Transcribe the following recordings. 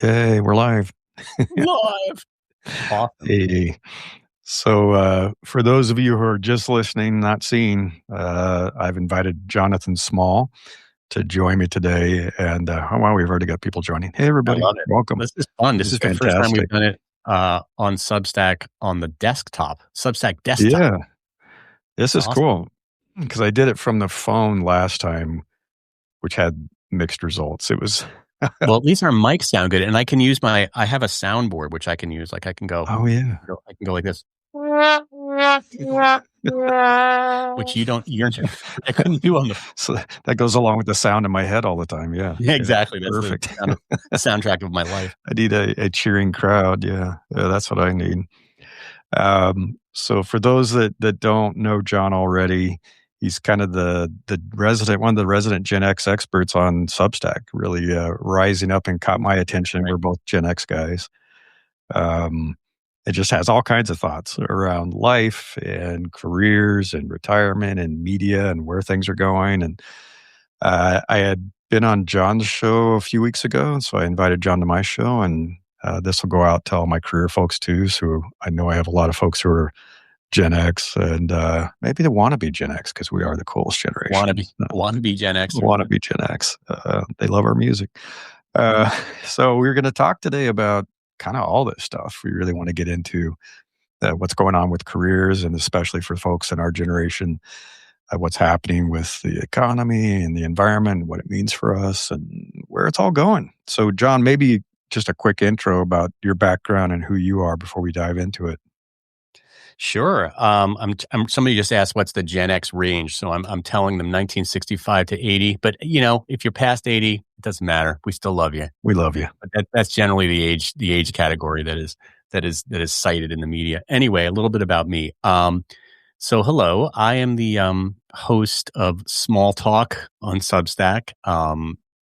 Hey, we're live. Live. Awesome. Hey. So, for those of you who are just listening, not seeing, I've invited Jonathan Small to join me today. And, well, we've already got people joining. Hey, I everybody. love it. Welcome. This is fun. This This is is the first time we've fantastic. done it on Substack on the desktop. Substack desktop. Yeah, this It's is awesome. cool because I did it from the phone last time, which had mixed results. It was, Well, at least our mics sound good, and I can use I have a soundboard which I can use. Like I can go, oh, yeah. I can go like this, which I couldn't do on the. So that goes along with the sound in my head all the time. Yeah. Yeah, Yeah. exactly. That's the Perfect. soundtrack of my life. I need a cheering crowd. Yeah. Yeah, that's what I need. So for those that don't know John already, he's kind of one of the resident Gen X experts on Substack, really rising up and caught my attention. Right. We're both Gen X guys. Um, it just has all kinds of thoughts around life and careers and retirement and media and where things are going. And I had been on John's show a few weeks ago, and so I invited John to my show, and this will go out to all my career folks too. So I know I have a lot of folks who are Gen X, and maybe they want to be Gen X because we are the coolest generation. Want to be Gen Xers. Want to be Gen X. They love our music. So we're going to talk today about kind of all this stuff. We really want to get into what's going on with careers, and especially for folks in our generation, what's happening with the economy and the environment, what it means for us, and where it's all going. So, John, maybe just a quick intro about your background and who you are before we dive into it. Sure. Somebody just asked what's the Gen X range, so I'm telling them 1965 to 80. But if you're past 80, it doesn't matter. We still love you. We love you. But that's generally the age category that is cited in the media. Anyway, a little bit about me. So hello, I am the host of Small Talk on Substack.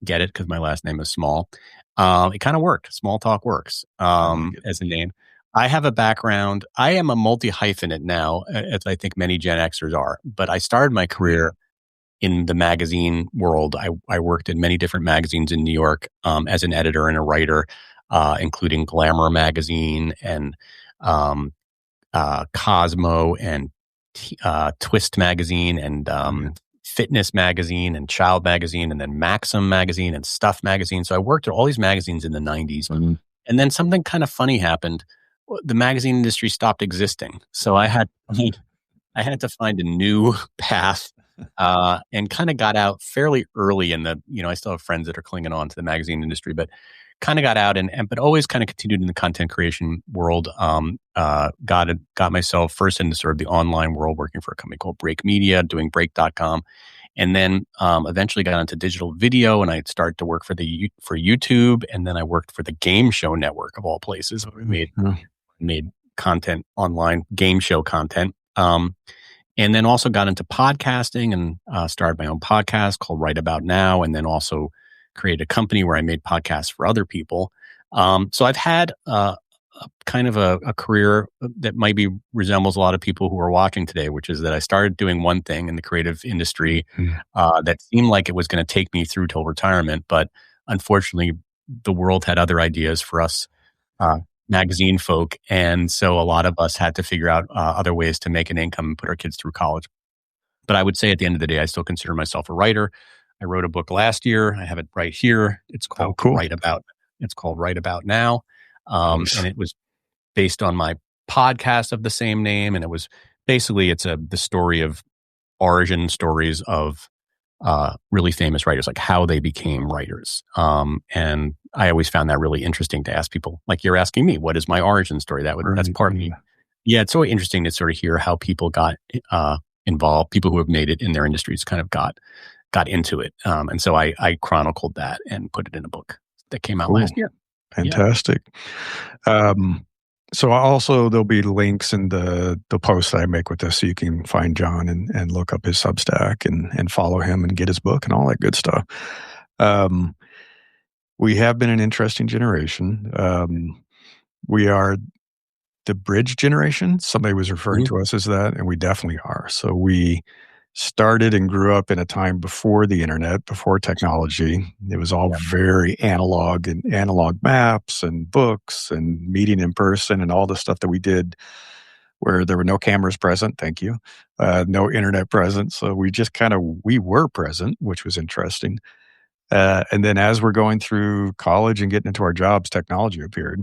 Get it? Because my last name is Small. It kind of worked. Small Talk works as a name. I have a background. I am a multi-hyphenate now, as I think many Gen Xers are. But I started my career in the magazine world. I worked in many different magazines in New York as an editor and a writer, including Glamour magazine and Cosmo and Twist magazine and Fitness magazine and Child magazine and then Maxim magazine and Stuff magazine. So I worked at all these magazines in the 90s. Mm-hmm. And then something kind of funny happened. The magazine industry stopped existing. So I had to find a new path and kind of got out fairly early in the, I still have friends that are clinging on to the magazine industry, but kind of got out but always kind of continued in the content creation world. Got myself first into sort of the online world, working for a company called Break Media, doing break.com. And then eventually got into digital video, and I started to work for YouTube, and then I worked for the Game Show Network of all places. We made content, online game show content, and then also got into podcasting and started my own podcast called Right About Now, and then also created a company where I made podcasts for other people. So I've had kind of a career that maybe resembles a lot of people who are watching today, which is that I started doing one thing in the creative industry that seemed like it was going to take me through till retirement. But unfortunately, the world had other ideas for us magazine folk. And so a lot of us had to figure out other ways to make an income and put our kids through college. But I would say at the end of the day, I still consider myself a writer. I wrote a book last year. I have it right here. It's called Right About Now. Nice. And it was based on my podcast of the same name. And it was basically, the story of origin stories of really famous writers, like how they became writers. And I always found that really interesting to ask people, like you're asking me, what is my origin story? That's part of me. Yeah, it's so interesting to sort of hear how people got involved, people who have made it in their industries kind of got into it. And so I chronicled that and put it in a book that came out last year. Fantastic. Yeah. So also there'll be links in the posts that I make with this, so you can find John and look up his Substack and follow him and get his book and all that good stuff. We have been an interesting generation. We are the bridge generation. Somebody was referring to us as that, and we definitely are. So we started and grew up in a time before the internet, before technology. It was all Yeah. very analog and analog maps and books and meeting in person and all the stuff that we did where there were no cameras present. Thank you. No internet present. So we just we were present, which was interesting. And then as we're going through college and getting into our jobs, technology appeared.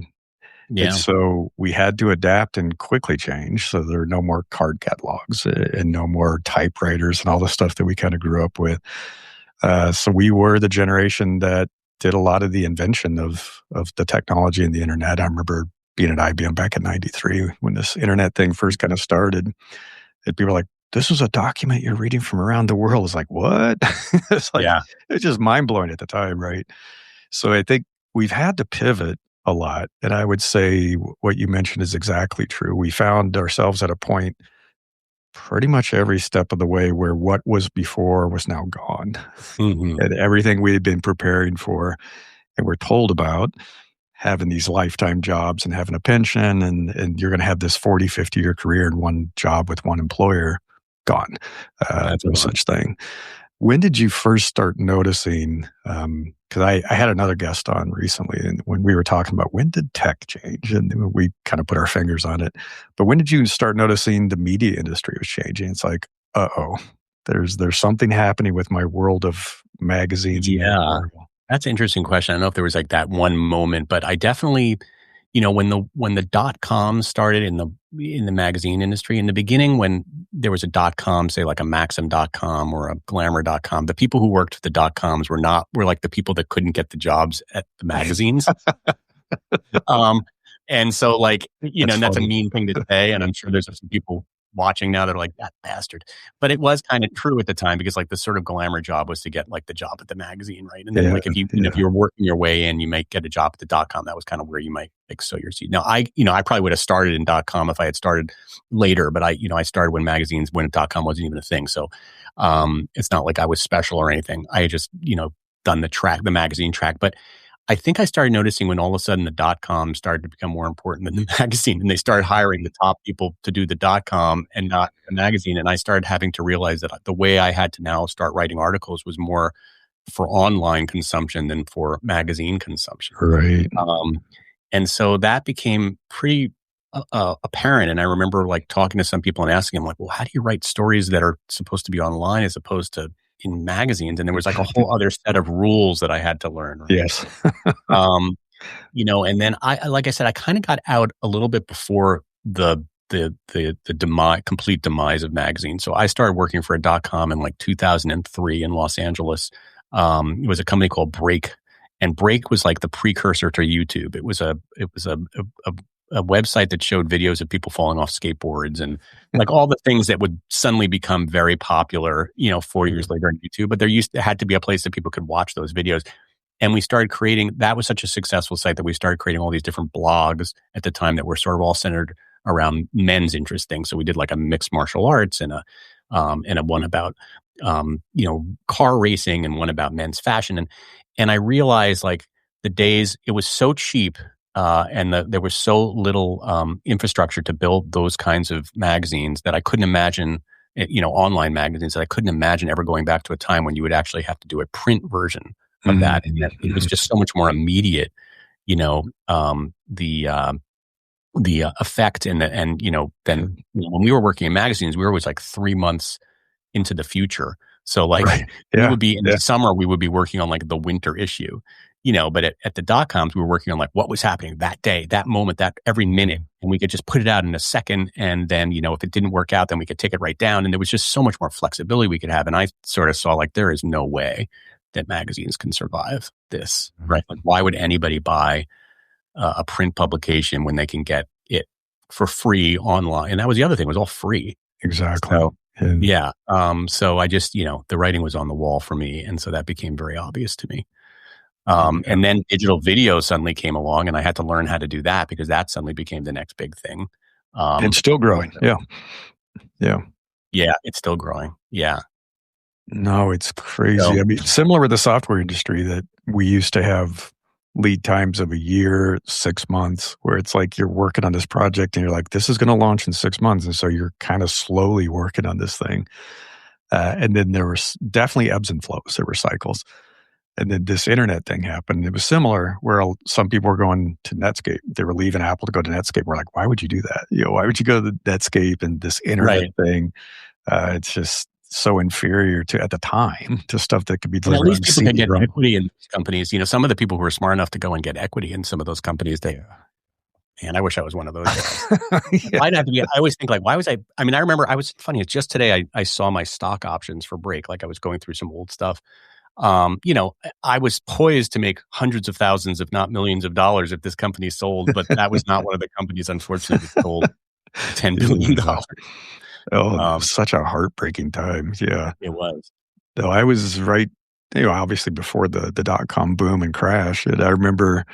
And Yeah. so we had to adapt and quickly change. So there are no more card catalogs and no more typewriters and all the stuff that we kind of grew up with. So we were the generation that did a lot of the invention of the technology and the internet. I remember being at IBM back in '93 when this internet thing first kind of started. And people were like, "This is a document you're reading from around the world." It's like, what? It's like, Yeah. it's just mind blowing at the time, right? So I think we've had to pivot a lot. And I would say what you mentioned is exactly true. We found ourselves at a point pretty much every step of the way where what was before was now gone. Hmm. And everything we had been preparing for and were told about, having these lifetime jobs and having a pension and you're going to have this 40, 50-year career in one job with one employer, gone. That's No gone. such thing. When did you first start noticing? Because I had another guest on recently, and when we were talking about when did tech change, and we kind of put our fingers on it. But when did you start noticing the media industry was changing? It's like, uh-oh, there's something happening with my world of magazines and Yeah. editorial. That's an interesting question. I don't know if there was like that one moment, but I definitely, when the dot com started in the magazine industry in the beginning, when there was a dot com, say like a Maxim.com or a Glamour.com, the people who worked for the dot coms were like the people that couldn't get the jobs at the magazines. Um, and so like, That's and that's a funny. mean thing to say. And I'm sure there's some people watching now that are like, that bastard. But it was kind of true at the time because like the sort of glamour job was to get like the job at the magazine, right? And then Yeah, like if yeah. you were working your way in, you might get a job at the dot com. That was kind of where you might like sow your seed. Now I probably would have started in dot com if I had started later, but I started when dot com wasn't even a thing. So it's not like I was special or anything. I had just, done the magazine track. But I think I started noticing when all of a sudden the dot com started to become more important than the magazine, and they started hiring the top people to do the dot com and not the magazine. And I started having to realize that the way I had to now start writing articles was more for online consumption than for magazine consumption. Right. Um, and so that became pretty apparent. And I remember like talking to some people and asking them like, well, how do you write stories that are supposed to be online as opposed to in magazines? And there was like a whole other set of rules that I had to learn. Right. Yes. Um, and then like I said, I kind of got out a little bit before the complete demise of magazines. So I started working for a .com in like 2003 in Los Angeles. It was a company called Break, and Break was like the precursor to YouTube. It was a website that showed videos of people falling off skateboards and like all the things that would suddenly become very popular, 4 years later on YouTube. But there had to be a place that people could watch those videos. And we started that was such a successful site that we started creating all these different blogs at the time that were sort of all centered around men's interest things. So we did like a mixed martial arts and a one about, car racing and one about men's fashion. And I realized like the days it was so cheap, and there was so little infrastructure to build those kinds of magazines that I couldn't imagine, online magazines, that I couldn't imagine ever going back to a time when you would actually have to do a print version of that. And that it was just so much more immediate, the effect than when we were working in magazines, we were always like 3 months into the future. So like Right. we Yeah. would be in Yeah. the summer, we would be working on like the winter issue, but at the coms, we were working on like what was happening that day, that moment, that every minute. And we could just put it out in a second. And then, if it didn't work out, then we could take it right down. And there was just so much more flexibility we could have. And I sort of saw like, there is no way that magazines can survive this, right? Like why would anybody buy a print publication when they can get it for free online? And that was the other thing, it was all free. Exactly. So, And yeah. So I just, the writing was on the wall for me. And so that became very obvious to me. And then digital video suddenly came along and I had to learn how to do that because that suddenly became the next big thing. it's still growing. Yeah. Yeah. Yeah, it's still growing. Yeah. No, it's So, crazy. I mean, similar with the software industry that we used to have lead times of a year, 6 months, where it's like you're working on this project and you're like, this is going to launch in 6 months. And so you're kind of slowly working on this thing. And then there was definitely ebbs and flows. There were cycles. And then this internet thing happened. It was similar where some people were going to Netscape. They were leaving Apple to go to Netscape. We're like, why would you do that? Why would you go to Netscape and this internet Right. thing? It's just so inferior to, at the time, to stuff that could be And at delivered on least people can get CD-ROM. equity in these companies. Some of the people who are smart enough to go and get equity in some of those companies, man, I wish I was one of those guys. Yeah. Why'd I have to be? I always think like, why was I? I mean, I remember funny. It's just today I saw my stock options for break. Like I was going through some old stuff. I was poised to make hundreds of thousands, if not millions of dollars if this company sold, but that was not one of the companies, unfortunately, that sold $10 billion. Such a heartbreaking time. Yeah. It was. No, I was right, obviously before the dot-com boom and crash. And I remember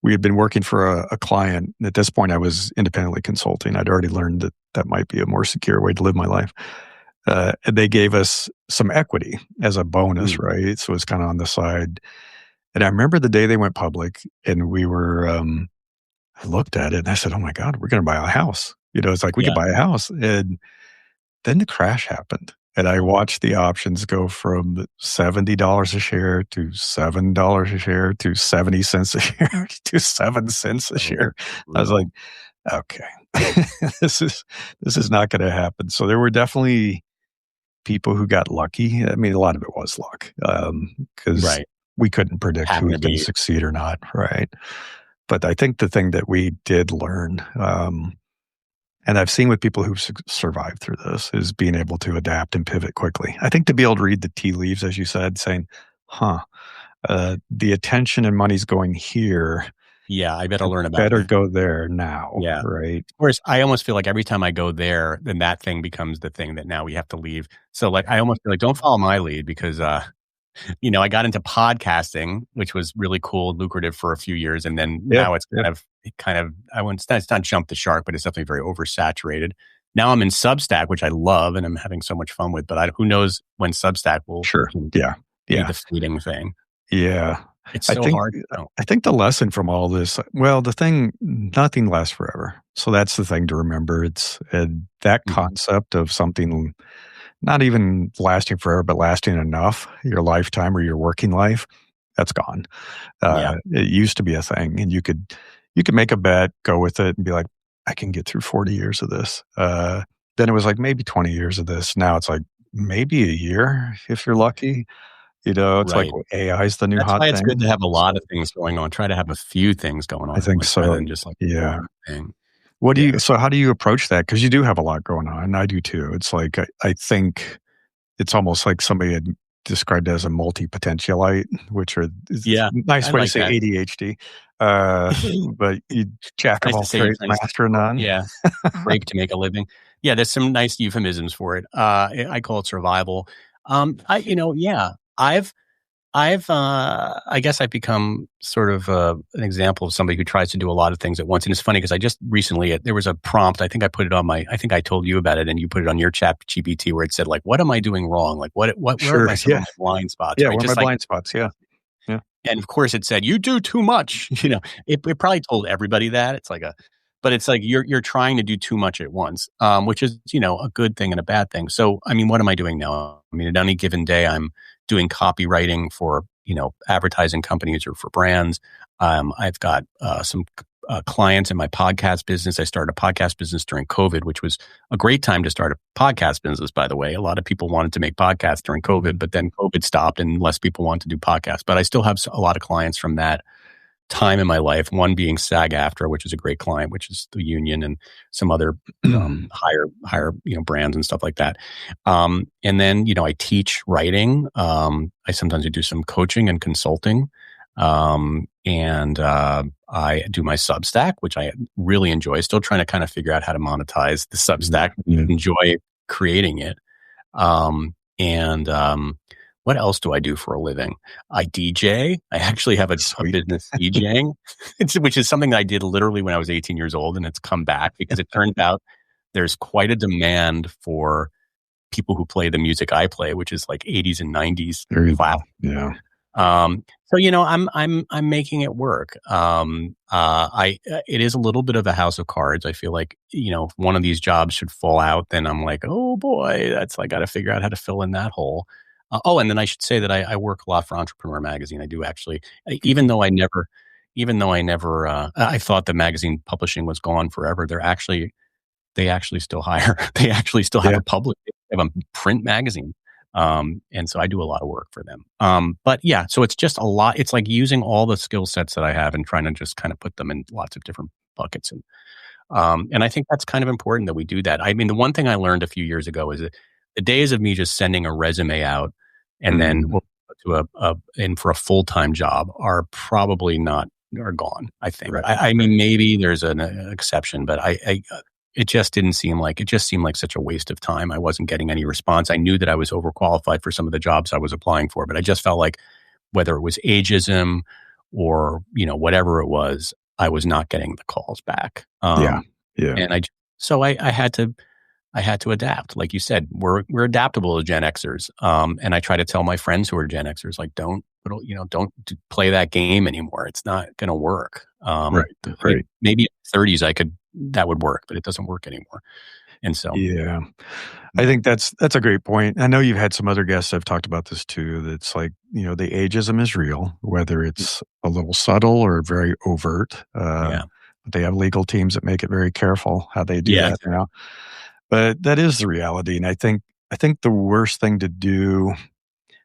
we had been working for a client. At this point, I was independently consulting. I'd already learned that that might be a more secure way to live my life. And they gave us some equity as a bonus, right? So it's kind of on the side. And I remember the day they went public and we were, I looked at it and I said, oh my God, we're going to buy a house. It's like we could buy a house. And then the crash happened. And I watched the options go from $70 a share to $7 a share to 70 cents a share to 7 cents a share. I was like, okay, this is not going to happen. So there were definitely people who got lucky. I mean, a lot of it was luck because we couldn't predict who was going to succeed or not, right? But I think the thing that we did learn, and I've seen with people who've survived through this, is being able to adapt and pivot quickly. I think to be able to read the tea leaves, as you said, saying, the attention and money's going here. Yeah, I better learn about Better go there now, yeah. Right? Of course, I almost feel like every time I go there, then that thing becomes the thing that now we have to leave. So like, I almost feel like, don't follow my lead because, I got into podcasting, which was really cool and lucrative for a few years. And then now it's kind of, it's not jumped the shark, but it's definitely very oversaturated. Now I'm in Substack, which I love and I'm having so much fun with, but who knows when Substack will be the fleeting thing. Yeah. It's so hard. I think the lesson from all this, nothing lasts forever. So that's the thing to remember. It's that concept of something not even lasting forever, but lasting enough, your lifetime or your working life, that's gone. It used to be a thing, and you could make a bet, go with it, and be like, I can get through 40 years of this. Then it was like maybe 20 years of this. Now it's like maybe a year if you're lucky. It's like AI is the new hot thing. That's why it's good to have a lot of things going on. Try to have a few things going on. I think so. Rather than just like one thing. So how do you approach that? Because you do have a lot going on, and I do too. It's like, I think it's almost like somebody had described it as a multi-potentialite, which is a nice way to say ADHD. But you jack of all trades, master of none. Yeah. Break to make a living. Yeah. There's some nice euphemisms for it. I call it survival. I guess I've become sort of an example of somebody who tries to do a lot of things at once. And it's funny because I just recently, there was a prompt, I think I put it on I think I told you about it and you put it on your chat GPT where it said like, what am I doing wrong? Like where are some of my blind spots? Yeah, where are my blind spots? Yeah. Yeah. And of course it said, you do too much. It probably told everybody that. It's like but it's like you're trying to do too much at once, which is, a good thing and a bad thing. So, I mean, what am I doing now? I mean, at any given day, I'm doing copywriting for, advertising companies or for brands. I've got some clients in my podcast business. I started a podcast business during COVID, which was a great time to start a podcast business, by the way. A lot of people wanted to make podcasts during COVID, but then COVID stopped and less people wanted to do podcasts. But I still have a lot of clients from that time in my life, one being SAG-AFTRA, which is a great client, which is the union, and some other higher brands and stuff like that. And then, I teach writing. I sometimes do some coaching and consulting. And I do my Substack, which I really enjoy. Still trying to kind of figure out how to monetize the Substack. Enjoy creating it. What else do I do for a living? I DJ. I actually have a business DJing, which is something that I did literally when I was 18 years old, and it's come back because it turns out there's quite a demand for people who play the music I play, which is like 80s and 90s clap. Yeah. So I'm making it work. It is a little bit of a house of cards. I feel like if one of these jobs should fall out, then I'm like, oh boy, that's I got to figure out how to fill in that hole. And then I should say that I work a lot for Entrepreneur Magazine. I do actually, even though I never, I thought the magazine publishing was gone forever. They actually still hire. They actually still have Yeah. a public. They have a print magazine. And so I do a lot of work for them. But yeah, so it's just a lot. It's like using all the skill sets that I have and trying to just kind of put them in lots of different buckets. And I think that's kind of important that we do that. I mean, the one thing I learned a few years ago is that the days of me just sending a resume out and then Mm, in for a full-time job are gone. I think. right. I mean, maybe there's an exception, but it just didn't seem like it just seemed like such a waste of time. I wasn't getting any response. I knew that I was overqualified for some of the jobs I was applying for, but I just felt like whether it was ageism or, whatever it was, I was not getting the calls back. Yeah. Yeah. And I had to adapt. Like you said, we're adaptable as Gen Xers. And I try to tell my friends who are Gen Xers, like, don't play that game anymore. It's not going to work. Right. Right. Maybe in the 30s that would work, but it doesn't work anymore. And so, Yeah. I think that's a great point. I know you've had some other guests that have talked about this too. That's like, the ageism is real, whether it's a little subtle or very overt. yeah, But they have legal teams that make it very careful how they do yeah, that now. But that is the reality. And I think the worst thing to do,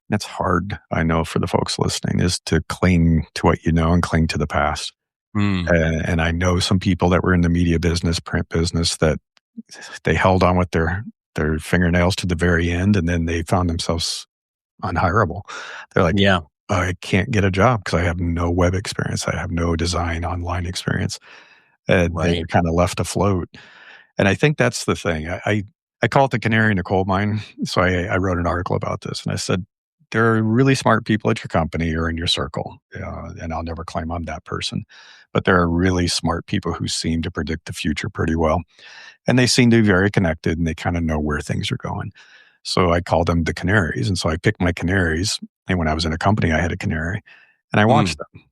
that's hard, I know, for the folks listening, is to cling to what you know and cling to the past. mm, And I know some people that were in the media business, print business, that they held on with their fingernails to the very end, and then they found themselves unhireable. They're like, yeah, I can't get a job because I have no web experience. I have no design online experience. And they were right, kind of left afloat. And I think that's the thing. I call it the canary in the coal mine. So I wrote an article about this, and I said, there are really smart people at your company or in your circle. And I'll never claim I'm that person, but there are really smart people who seem to predict the future pretty well. And they seem to be very connected, and they kind of know where things are going. So I call them the canaries. And so I picked my canaries. And when I was in a company, I had a canary, and I mm, watched them.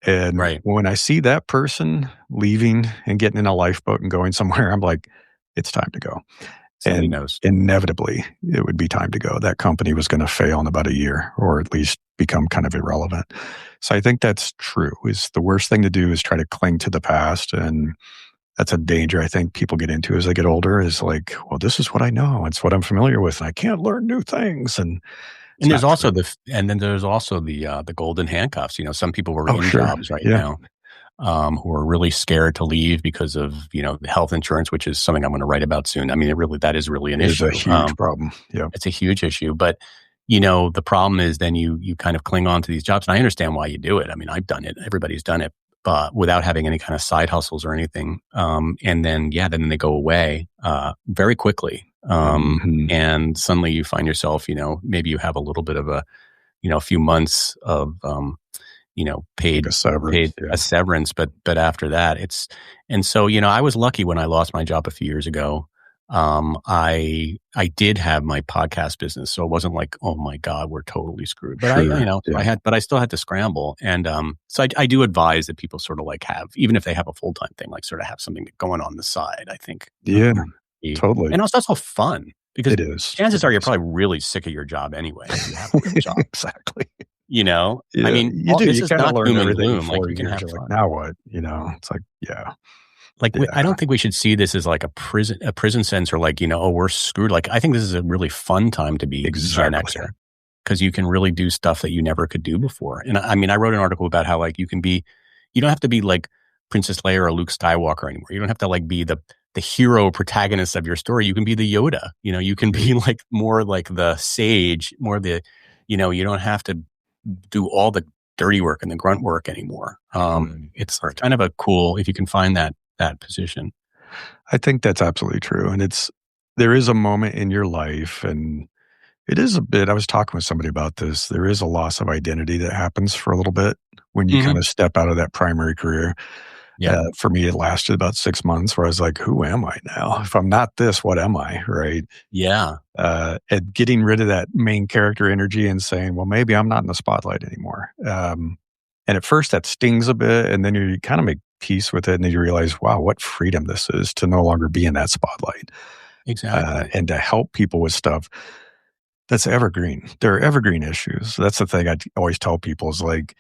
And right. when I see that person leaving and getting in a lifeboat and going somewhere, I'm like, it's time to go. Somebody And knows. inevitably, it would be time to go. That company was going to fail in about a year, or at least become kind of irrelevant. So I think that's true. Is the worst thing to do is try to cling to the past. And that's a danger I think people get into as they get older, is like, well, this is what I know. It's what I'm familiar with. And I can't learn new things. And And it's not true. there's also the golden handcuffs. Some people who are Oh, in sure. jobs right Yeah. now, who are really scared to leave because of, the health insurance, which is something I'm going to write about soon. I mean, that is really an It is a issue. huge problem. Yeah. It's a huge issue, but the problem is then you kind of cling on to these jobs, and I understand why you do it. I mean, I've done it. Everybody's done it, but without having any kind of side hustles or anything. And then they go away very quickly. Mhm. And suddenly you find yourself, maybe you have a little bit of a few months of Like a severance. paid Yeah. a severance, but after that and so, I was lucky when I lost my job a few years ago. I did have my podcast business, so it wasn't like, oh my God, we're totally screwed. But Sure. Yeah. I still had to scramble. And, so I do advise that people sort of like even if they have a full-time thing, like sort of have something going on the side, I think. Yeah. Be- Totally. and it's also fun because It is. chances It are you're is. probably really sick of your job anyway, if you have a real job. Exactly. I Yeah. mean, You do. this You is kinda not learn doom and everything in gloom. Like 4 you can years. have You're like, fun. "Now what?" It's like, yeah. Like I Yeah. don't think we should see this as like a prison sentence or like, oh, we're screwed. Like I think this is a really fun time to be Gen Exactly. Xer because you can really do stuff that you never could do before. And I mean, I wrote an article about how like you don't have to be like Princess Leia or Luke Skywalker anymore. You don't have to like be the hero protagonist of your story. You can be the Yoda. You can be like more like the sage, more you don't have to do all the dirty work and the grunt work anymore. It's Right. kind of a cool if you can find that position. I think that's absolutely true, and there is a moment in your life, and it is a bit I was talking with somebody about this. There is a loss of identity that happens for a little bit when you Mhm. kinda step out of that primary career. Yeah. For me, it lasted about 6 months where I was like, "Who am I now? If I'm not this, what am I?" Right? Yeah. And getting rid of that main character energy and saying, "Well, maybe I'm not in the spotlight anymore." And at first that stings a bit, and then you kind of make peace with it, and then you realize, "Wow, what freedom this is to no longer be in that spotlight." Exactly. And to help people with stuff that's evergreen. There are evergreen issues. That's the thing I always tell people is like,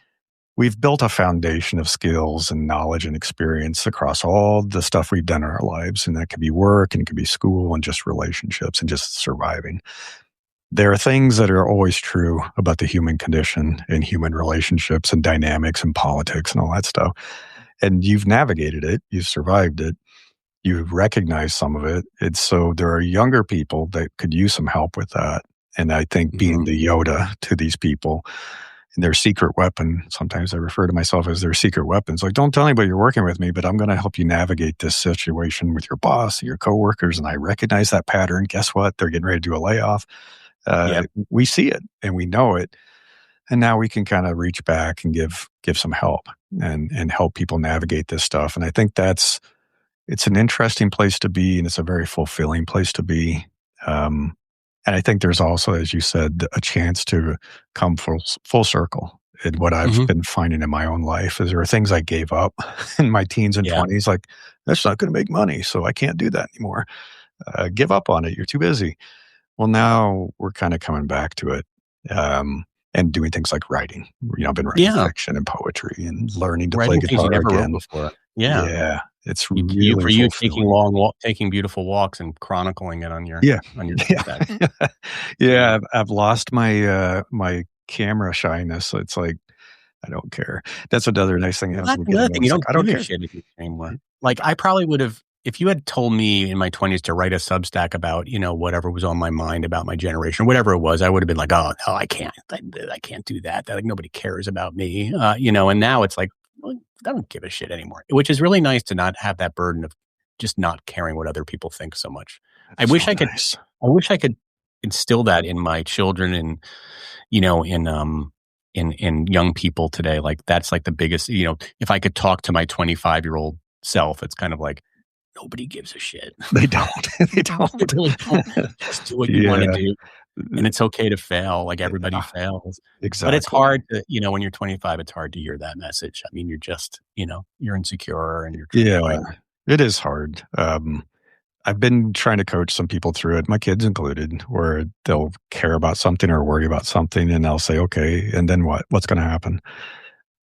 we've built a foundation of skills and knowledge and experience across all the stuff we've done in our lives. And that could be work and it could be school and just relationships and just surviving. There are things that are always true about the human condition and human relationships and dynamics and politics and all that stuff. And you've navigated it, you've survived it, you've recognized some of it. And so there are younger people that could use some help with that. And I think being Mhm. the Yoda to these people and their secret weapon, sometimes I refer to myself as their secret weapons. Like, don't tell anybody you're working with me, but I'm going to help you navigate this situation with your boss, your coworkers. And I recognize that pattern. Guess what? They're getting ready to do a layoff. Yep. We see it and we know it. And now we can kind of reach back and give some help and help people navigate this stuff. And I think it's an interesting place to be, and it's a very fulfilling place to be. Um, and I think there's also, as you said, a chance to come full circle. And what I've Mhm. been finding in my own life is there are things I gave up in my teens and Yeah. 20s, like, that's not going to make money, so I can't do that anymore. Give up on it. You're too busy. Well, now we're kind of coming back to it and doing things like writing. I've been writing Yeah. fiction and poetry and learning to play Writing things you guitar never wrote again. before. Yeah. Yeah, it's You really for you taking fulfilling. taking beautiful walks and chronicling it Yeah. on your Yeah. Substack. Yeah, Yeah. I've lost my camera shyness, so it's like, I don't care. That's another nice thing that Well, happens that's when we get another into it. thing, you It's like, don't I give don't a care. shit anymore. Like, I probably would have if you had told me in my 20s to write a Substack about, whatever was on my mind about my generation, whatever it was, I would have been like, "Oh, no, I can't. I can't do that. Like, nobody cares about me." And now it's like, well, I don't give a shit anymore, which is really nice to not have that burden of just not caring what other people think so much. I It's so wish I could nice. I wish I could instill that in my children and, in young people today. Like, that's like the biggest, if I could talk to my 25-year-old self, it's kind of like, nobody gives a shit. They don't. They They don't. really don't. Just do what you wanna Yeah. do, and it's okay to fail, like, everybody Yeah, fails. But it's exactly. hard to when you're 25, it's hard to hear that message. I mean, you're just, you're insecure and you're Yeah, trying. it is hard. I've been trying to coach some people through it, my kids included, where they'll care about something or worry about something, and I'll say, "Okay, and then what? What's gonna happen?"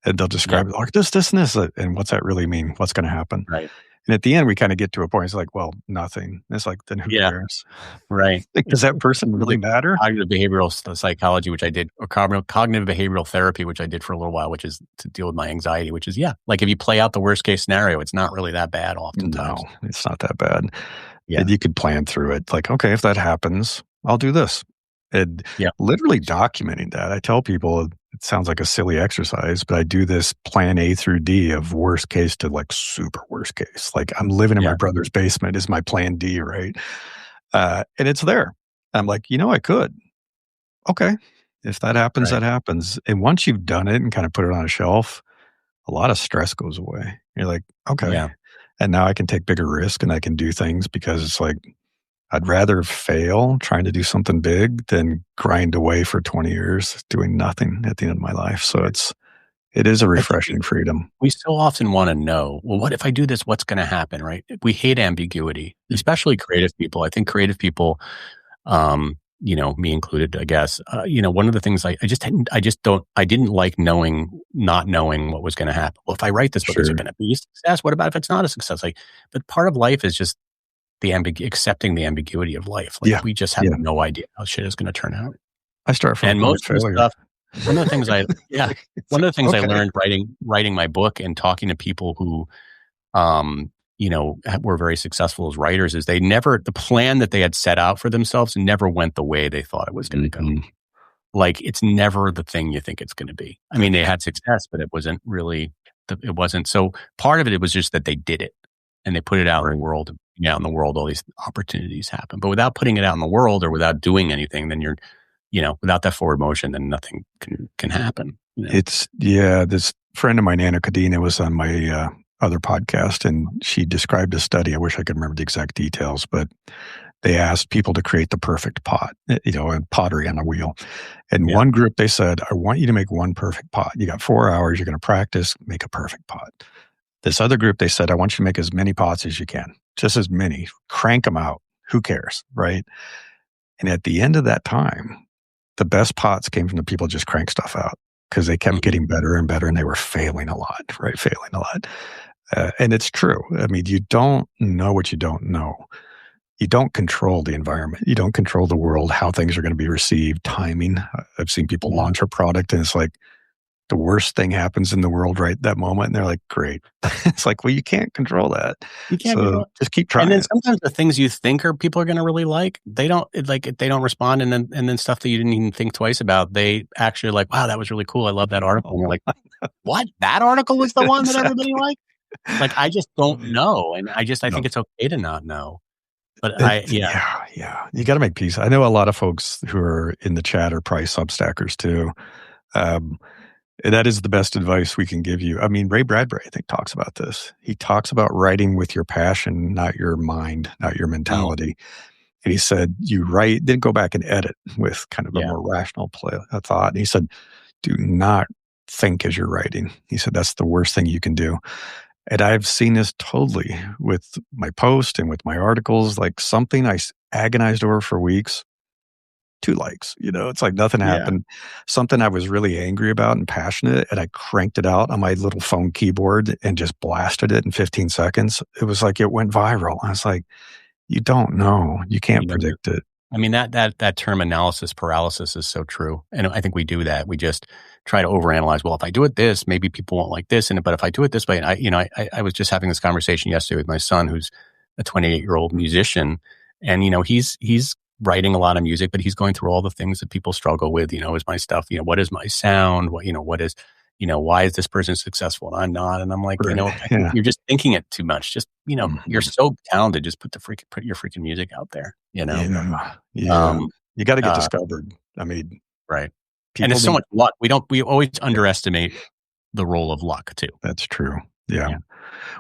And they'll Yeah, describe it like, this, and this, and what's that really mean? What's gonna happen? right. And at the end, we kinda get to a point, it's like, "Well, nothing." And it's like, "Then who Yeah, cares?" right. Like, does that person It's really like matter? cognitive behavioral psychology, which I did, or cognitive behavioral therapy, which I did for a little while, which is to deal with my anxiety, which is, yeah, like, if you play out the worst case scenario, it's not really that bad oftentimes. No, it's not that bad. Yeah, And you could plan through it. Like, okay, if that happens, I'll do this. And yeah, literally documenting that. I tell people it sounds like a silly exercise, but I do this plan A through D of worst case to like super worst case. Like I'm living in my yeah, brother's basement is my plan D, right? And it's there. I'm like, I could. Okay. If that happens, right. that happens. And once you've done it and kind of put it on a shelf, a lot of stress goes away. You're like, okay. Yeah. And now I can take bigger risk and I can do things because it's like, I'd rather fail trying to do something big than grind away for 20 years doing nothing at the end of my life. So it is a I think refreshing freedom. we so often wanna know, "Well, what if I do this? What's gonna happen?" Right? We hate ambiguity, especially creative people. I think creative people, me included, I guess, one of the things I didn't like not knowing what was gonna happen. "Well, if I write this book, is it Sure. gonna be a success? What about if it's not a success?" Like, but part of life is just accepting the ambiguity of life. Like, Yeah. we just have Yeah. no idea how shit is gonna turn out. I start from a And point of most of the failure. stuff one of the things I yeah. It's One of like, the things I okay. learned writing my book and talking to people who, were very successful as writers is the plan that they had set out for themselves never went the way they thought it was gonna go. Mhm. Like, it's never the thing you think it's gonna be. I mean, they had success, but it wasn't really it wasn't so part of it was just that they did it, and they put it out in the Right. world. Yeah, in the world, all these opportunities happen. But without putting it out in the world or without doing anything, then without that forward motion, then nothing can happen. This friend of mine, Anna Kadena, was on my other podcast, and she described a study. I wish I could remember the exact details, but they asked people to create the perfect pot, and pottery on a wheel. And Yeah. one group, they said, I want you to make one perfect pot. You got 4 hours. You're going to practice, make a perfect pot. This other group, they said, I want you to make as many pots as you can, just as many. Crank them out. Who cares, right? And at the end of that time, the best pots came from the people just crank stuff out because they kept Mhm. getting better and better, and they were failing a lot, right? Failing a lot. And it's true. I mean, you don't know what you don't know. You don't control the environment. You don't control the world, how things are going to be received, timing. I've seen people Yeah. launch a product and it's like the worst thing happens in the world right that moment. And they're like, great. It's like, well, you can't control that. You can't So control it. just keep And trying then it. sometimes the things you think are people are gonna really like, they don't respond, and then stuff that you didn't even think twice about, they actually are like, "Wow, that was really cool. I love that article." And you're like, "What? That article was the one that everybody Exactly. liked?" Like, I just don't know, and I No. think it's okay to not know. But I yeah. Yeah, yeah. You got to make peace. I know a lot of folks who are in the chat are probably Substackers too. Um, and that is the best advice we can give you. I mean, Ray Bradbury, I think, talks about this. He talks about writing with your passion, not your mind, not your Mm, mentality. And he said, you write, then go back and edit with kind of a yeah, more rational thought. And he said, do not think as you're writing. He said, that's the worst thing you can do. And I've seen this totally with my post and with my articles, like something agonized over for weeks, 2 likes, it's like nothing yeah, happened. Something I was really angry about and passionate, and I cranked it out on my little phone keyboard and just blasted it in 15 seconds. It was like it went viral. I was like, you don't know. You you can't never predict it. I mean, that term analysis paralysis is so true, and I think we do that. We just try to overanalyze. Well, if I do it this, maybe people won't like this, but if I do it this way, and I was just having this conversation yesterday with my son, who's a 28-year-old musician, and he's writing a lot of music, but he's going through all the things that people struggle with. Is my stuff? What is my sound? What is why is this person successful and I'm not? And I'm like, Right. I think Yeah. you're just thinking it too much. Just you're Mhm. so talented. Just put your freaking music out there. Yeah. Yeah. Um, You gotta get uh, discovered. I mean, right. And people it's so need much luck. We always underestimate the role of luck too. that's true. Yeah. Yeah.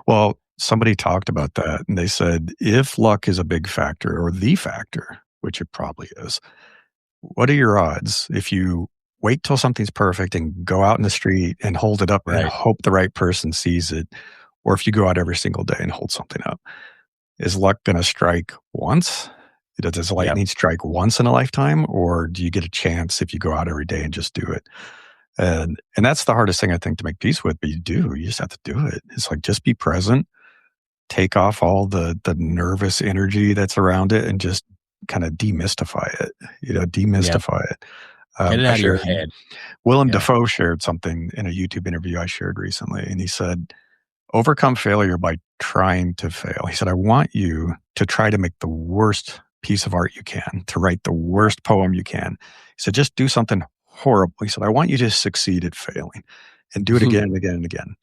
Well, somebody talked about that and they said, if luck is a big factor or the factor, which it probably is, what are your odds if you wait till something's perfect and go out in the street and hold it up and Right. hope the right person sees it, or if you go out every single day and hold something up? Is luck going to strike once? Does Yep. lightning strike once in a lifetime, or do you get a chance if you go out every day and just do it? And that's the hardest thing I think to make peace with, but you do. You just have to do it. It's like just be present, take off all the nervous energy that's around it, and just kind of demystify it. Yep. Demystify it. Get it I out of your shared head. Willem Yeah. Dafoe shared something in a YouTube interview I shared recently, and he said, overcome failure by trying to fail. He said, I want you to try to make the worst piece of art you can, to write the worst poem you can. He said, just do something horrible. He said, I want you to succeed at failing and do it again and again and again.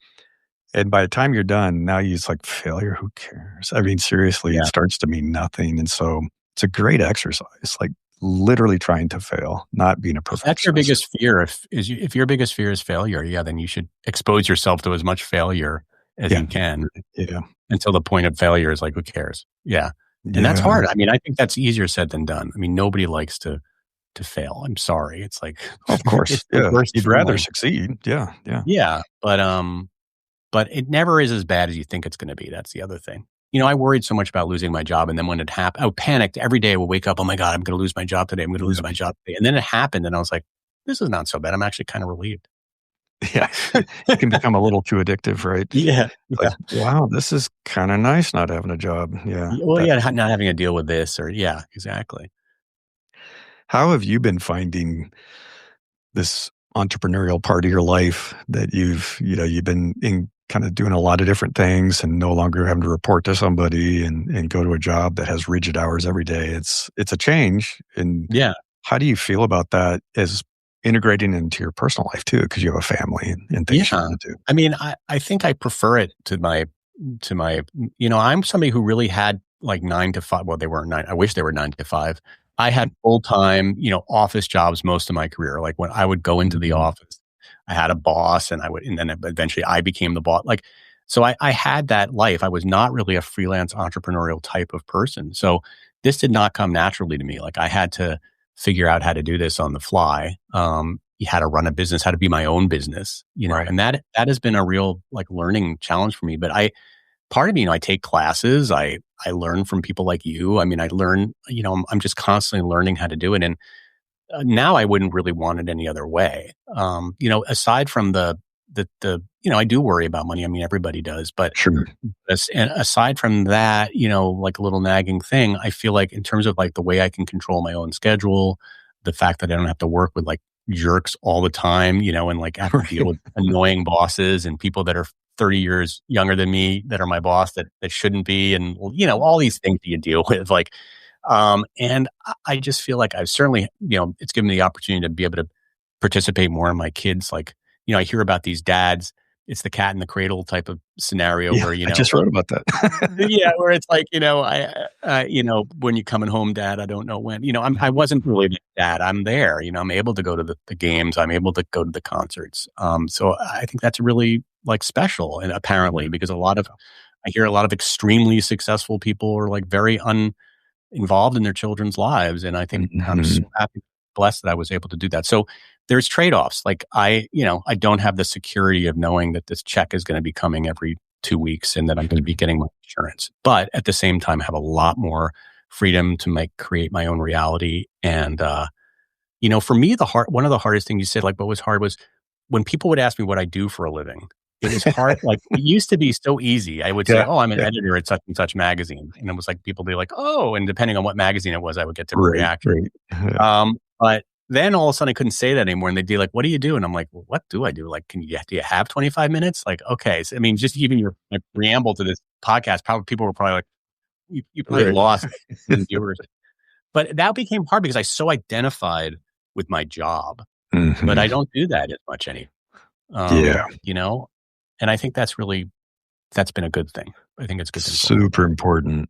And by the time you're done, now it's like failure, who cares? I mean, seriously, it Yeah. starts to mean nothing. And so it's a great exercise, like literally trying to fail, not being a If that's your perfectionist. biggest fear, if your biggest fear is failure, yeah, then you should expose yourself to as much failure as Yeah. you can Yeah. until the point of failure is like, who cares? Yeah. And that's Yeah. hard. I mean, I think that's easier said than done. I mean, nobody likes to fail. I'm sorry. It's like Of course. it's the Yeah. worst You'd rather feeling. succeed. Yeah. Yeah. Yeah. But it never is as bad as you think it's going to be. That's the other thing. I worried so much about losing my job. And then when it happened, I panicked every day. I would wake up, oh my God, I'm going to lose my job today. I'm going to lose Yeah. my job today. And then it happened. And I was like, this is not so bad. I'm actually kind of relieved. Yeah. It can become a little too addictive, right? Yeah. Like, Yeah. wow, this is kind of nice not having a job. Yeah. Well, yeah. Not having to deal with this yeah, exactly. How have you been finding this entrepreneurial part of your life that you've been in kind of doing a lot of different things and no longer having to report to somebody and go to a job that has rigid hours every day? It's a change. And Yeah. how do you feel about that as integrating into your personal life too? Because you have a family and things you Yeah. want to do. I mean, I think I prefer it to my, I'm somebody who really had like 9 to 5. Well, they weren't 9. I wish they were 9 to 5. I had full time, office jobs most of my career. Like when I would go into the Mhm. office, I had a boss and and then eventually I became the boss. Like So I had that life. I was not really a freelance entrepreneurial type of person. So this did not come naturally to me. Like I had to figure out how to do this on the fly. How to run a business, how to be my own business, Right. and that has been a real like learning challenge for me. But part of me, I take classes. I learn from people like you. I mean, I learn, I'm just constantly learning how to do it. And now I wouldn't really want it any other way. Aside from I do worry about money. I mean, everybody does, but Sure. and aside from that, like a little nagging thing, I feel like in terms of like the way I can control my own schedule, the fact that I don't have to work with like jerks all the time, and like have to deal Right. with annoying bosses and people that are 30 years younger than me that are my boss that shouldn't be. And, all these things that you deal with, like, and I just feel like I've certainly, it's given me the opportunity to be able to participate more in my kids. Like, I hear about these dads, it's the cat in the cradle type of scenario Yeah, where, I just wrote about yeah, that. where it's like, when you coming home, dad, I don't know when, I wasn't really the dad. I'm there, I'm able to go to the games. I'm able to go to the concerts. So I think that's really like special. And apparently, because I hear a lot of extremely successful people are like very involved in their children's lives. And I think I'm so Mhm. happy, blessed that I was able to do that. So there's trade-offs. Like I don't have the security of knowing that this check is going to be coming every 2 weeks and that I'm going to be getting my insurance. But at the same time, I have a lot more freedom to create my own reality. And, for me, one of the hardest things you said, like what was hard was when people would ask me what I do for a living. It was hard. Like it used to be so easy. I would say, Yeah, "Oh, I'm an yeah. editor at such and such magazine," and it was like people be like, "Oh," and depending on what magazine it was, I would get different Right, reactions. right. Yeah. But then all of a sudden I couldn't say that anymore, and they'd be like, "What do you do?" And I'm like, "Well, what do I do? Like, do you have 25 minutes?" Like, okay, so, I mean, just even your like, preamble to this podcast, probably people were probably like, "You probably Right. lost 10 viewers." But that became hard because I so identified with my job, but I Mhm. don't do that as much anymore. Yeah. You know, and I think that's been a good thing. I think it's a good thing for me. Super important.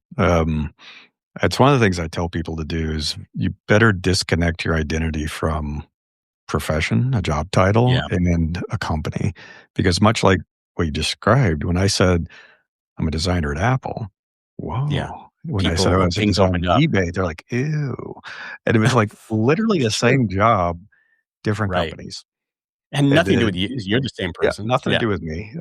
It's one of the things I tell people to do is you better disconnect your identity from profession, a job title, Yeah, and a company. Because much like what you described, when I said I'm a designer at Apple, yeah. whoa. When I said I People was a things designer opened at up. eBay, they're like, ew. And it was like literally the It's true. same job, different Right. companies. And And nothing to do then with you. You're the same yeah, person. nothing to Yeah. do with me.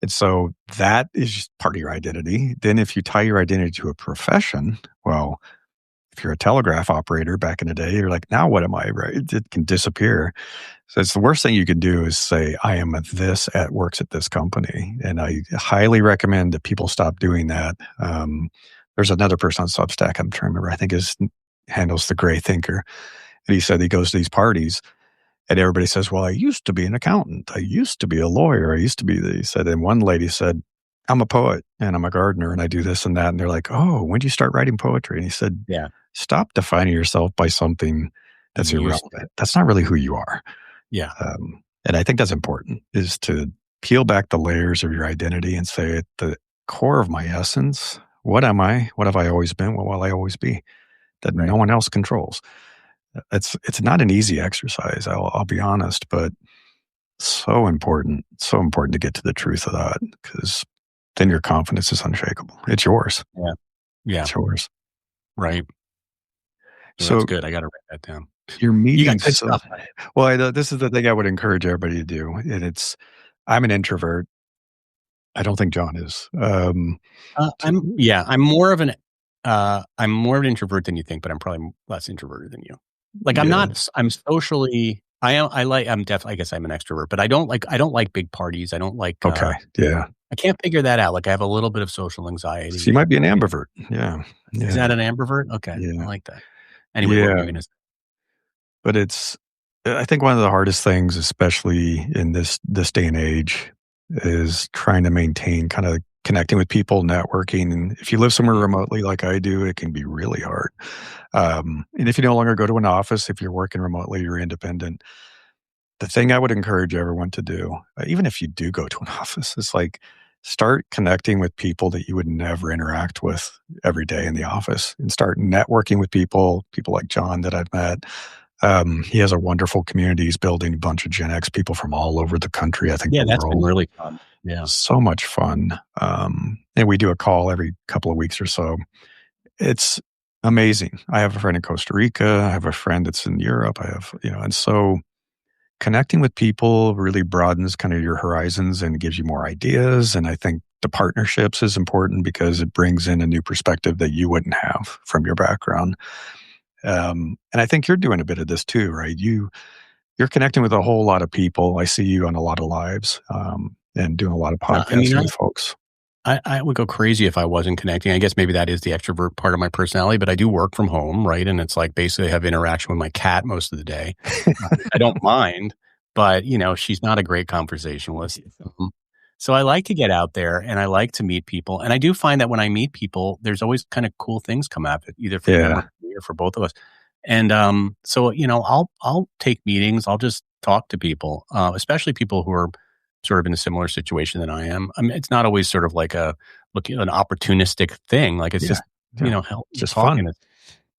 And so that is just part of your identity. Then if you tie your identity to a profession, well, if you're a telegraph operator back in the day, you're like, now what am I? Right? It can disappear. So it's the worst thing you can do is say, I am at this at works at this company. And I highly recommend that people stop doing that. There's another person on Substack, I'm trying to remember, I think his handles the gray thinker. And he said he goes to these parties and everybody says, well, I used to be an accountant. I used to be a lawyer. I used to be the, he said, and one lady said, I'm a poet and I'm a gardener and I do this and that. And they're like, oh, when did you start writing poetry? And he said, Yeah. stop defining yourself by something You that's used to. irrelevant. That's not really who you are. Yeah. And I think that's important is to peel back the layers of your identity and say at the core of my essence, what am I? What have I always been? What will I always be? That no Right. one else controls. It's not an easy exercise. I'll be honest, but so important to get to the truth of that because then your confidence is unshakable. It's yours. Yeah. Yeah. It's yours. Right. Well, that's So good. I got to write that down. your You got meetings. good So, stuff. well, this is the thing I would encourage everybody to do, and I'm an introvert. I don't think John is. T- I'm more of an introvert than you think, but I'm probably less introverted than you. Like I'm yeah. not, I'm socially, I'm definitely, I guess I'm an extrovert, but I don't like big parties. I don't like, Okay. Yeah. I can't figure that out. Like I have a little bit of social So you anxiety. might be an ambivert. Yeah. Is Yeah. that an ambivert? Okay. I Yeah. like that. Anyway, what were Yeah. you going to say? But I think one of the hardest things, especially in this day and age, is trying to maintain kind of connecting with people, networking. And if you live somewhere remotely like I do, it can be really hard. And if you no longer go to an office, if you're working remotely, you're independent. The thing I would encourage everyone to do, even if you do go to an office, is like start connecting with people that you would never interact with every day in the office and start networking with people like John that I've met. He has a wonderful community. He's building a bunch of Gen X people from all over the country, I think Yeah, the that's been world. really fun. Yeah. So much fun. And we do a call every couple of weeks or so. It's amazing. I have a friend in Costa Rica. I have a friend that's in Europe. I have, and so connecting with people really broadens kind of your horizons and gives you more ideas. And I think the partnerships is important because it brings in a new perspective that you wouldn't have from your background. And I think you're doing a bit of this too, right? You're connecting with a whole lot of people. I see you on a lot of lives, and doing a lot of Yeah, I mean, podcasting with folks. I would go crazy if I wasn't connecting. I guess maybe that is the extrovert part of my personality, but I do work from home, right? And it's like basically I have interaction with my cat most of the day. I don't mind, but she's not a great conversationalist. So I like to get out there and I like to meet people. And I do find that when I meet people, there's always kind of cool things come out of it, either for them Yeah. or me or for both of us. And so I'll take meetings. I'll just talk to people, especially people who are sort of in a similar situation than I am. I mean, it's not always sort of like an opportunistic thing. Like it's Yeah. just Yeah. help It's just talking. fun.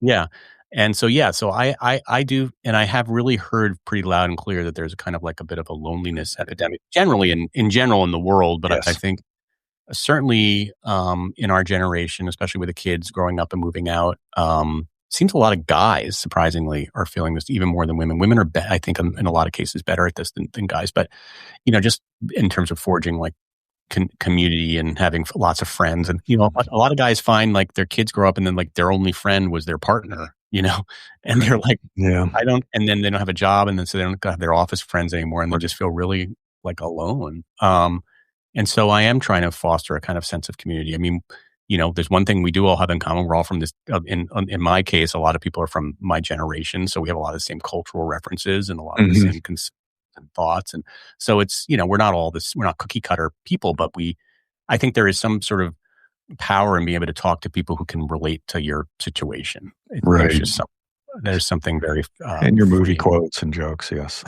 Yeah. And so, yeah, so I do, and I have really heard pretty loud and clear that there's kind of like a bit of a loneliness epidemic generally in general in the world. But I Yes. think certainly in our generation, especially with the kids growing up and moving out, seems a lot of guys, surprisingly, are feeling this even more than women. Women are, I think, in a lot of cases, better at this than guys. But, just in terms of forging like community and having lots of friends. And, a lot of guys find like their kids grow up and then like their only friend was their partner, and they're like, Yeah. and then they don't have a job. And then so they don't have their office friends anymore. And they just feel really like alone. And so I am trying to foster a kind of sense of community. I mean, there's one thing we do all have in common. We're all from this, in my case, a lot of people are from my generation. So we have a lot of the same cultural references and a lot of the Mhm. same and thoughts. And so it's, we're not cookie cutter people, but I think there is some sort of power in being able to talk to people who can relate to your situation. Right. There's something very And your movie freeing. quotes and jokes, yes.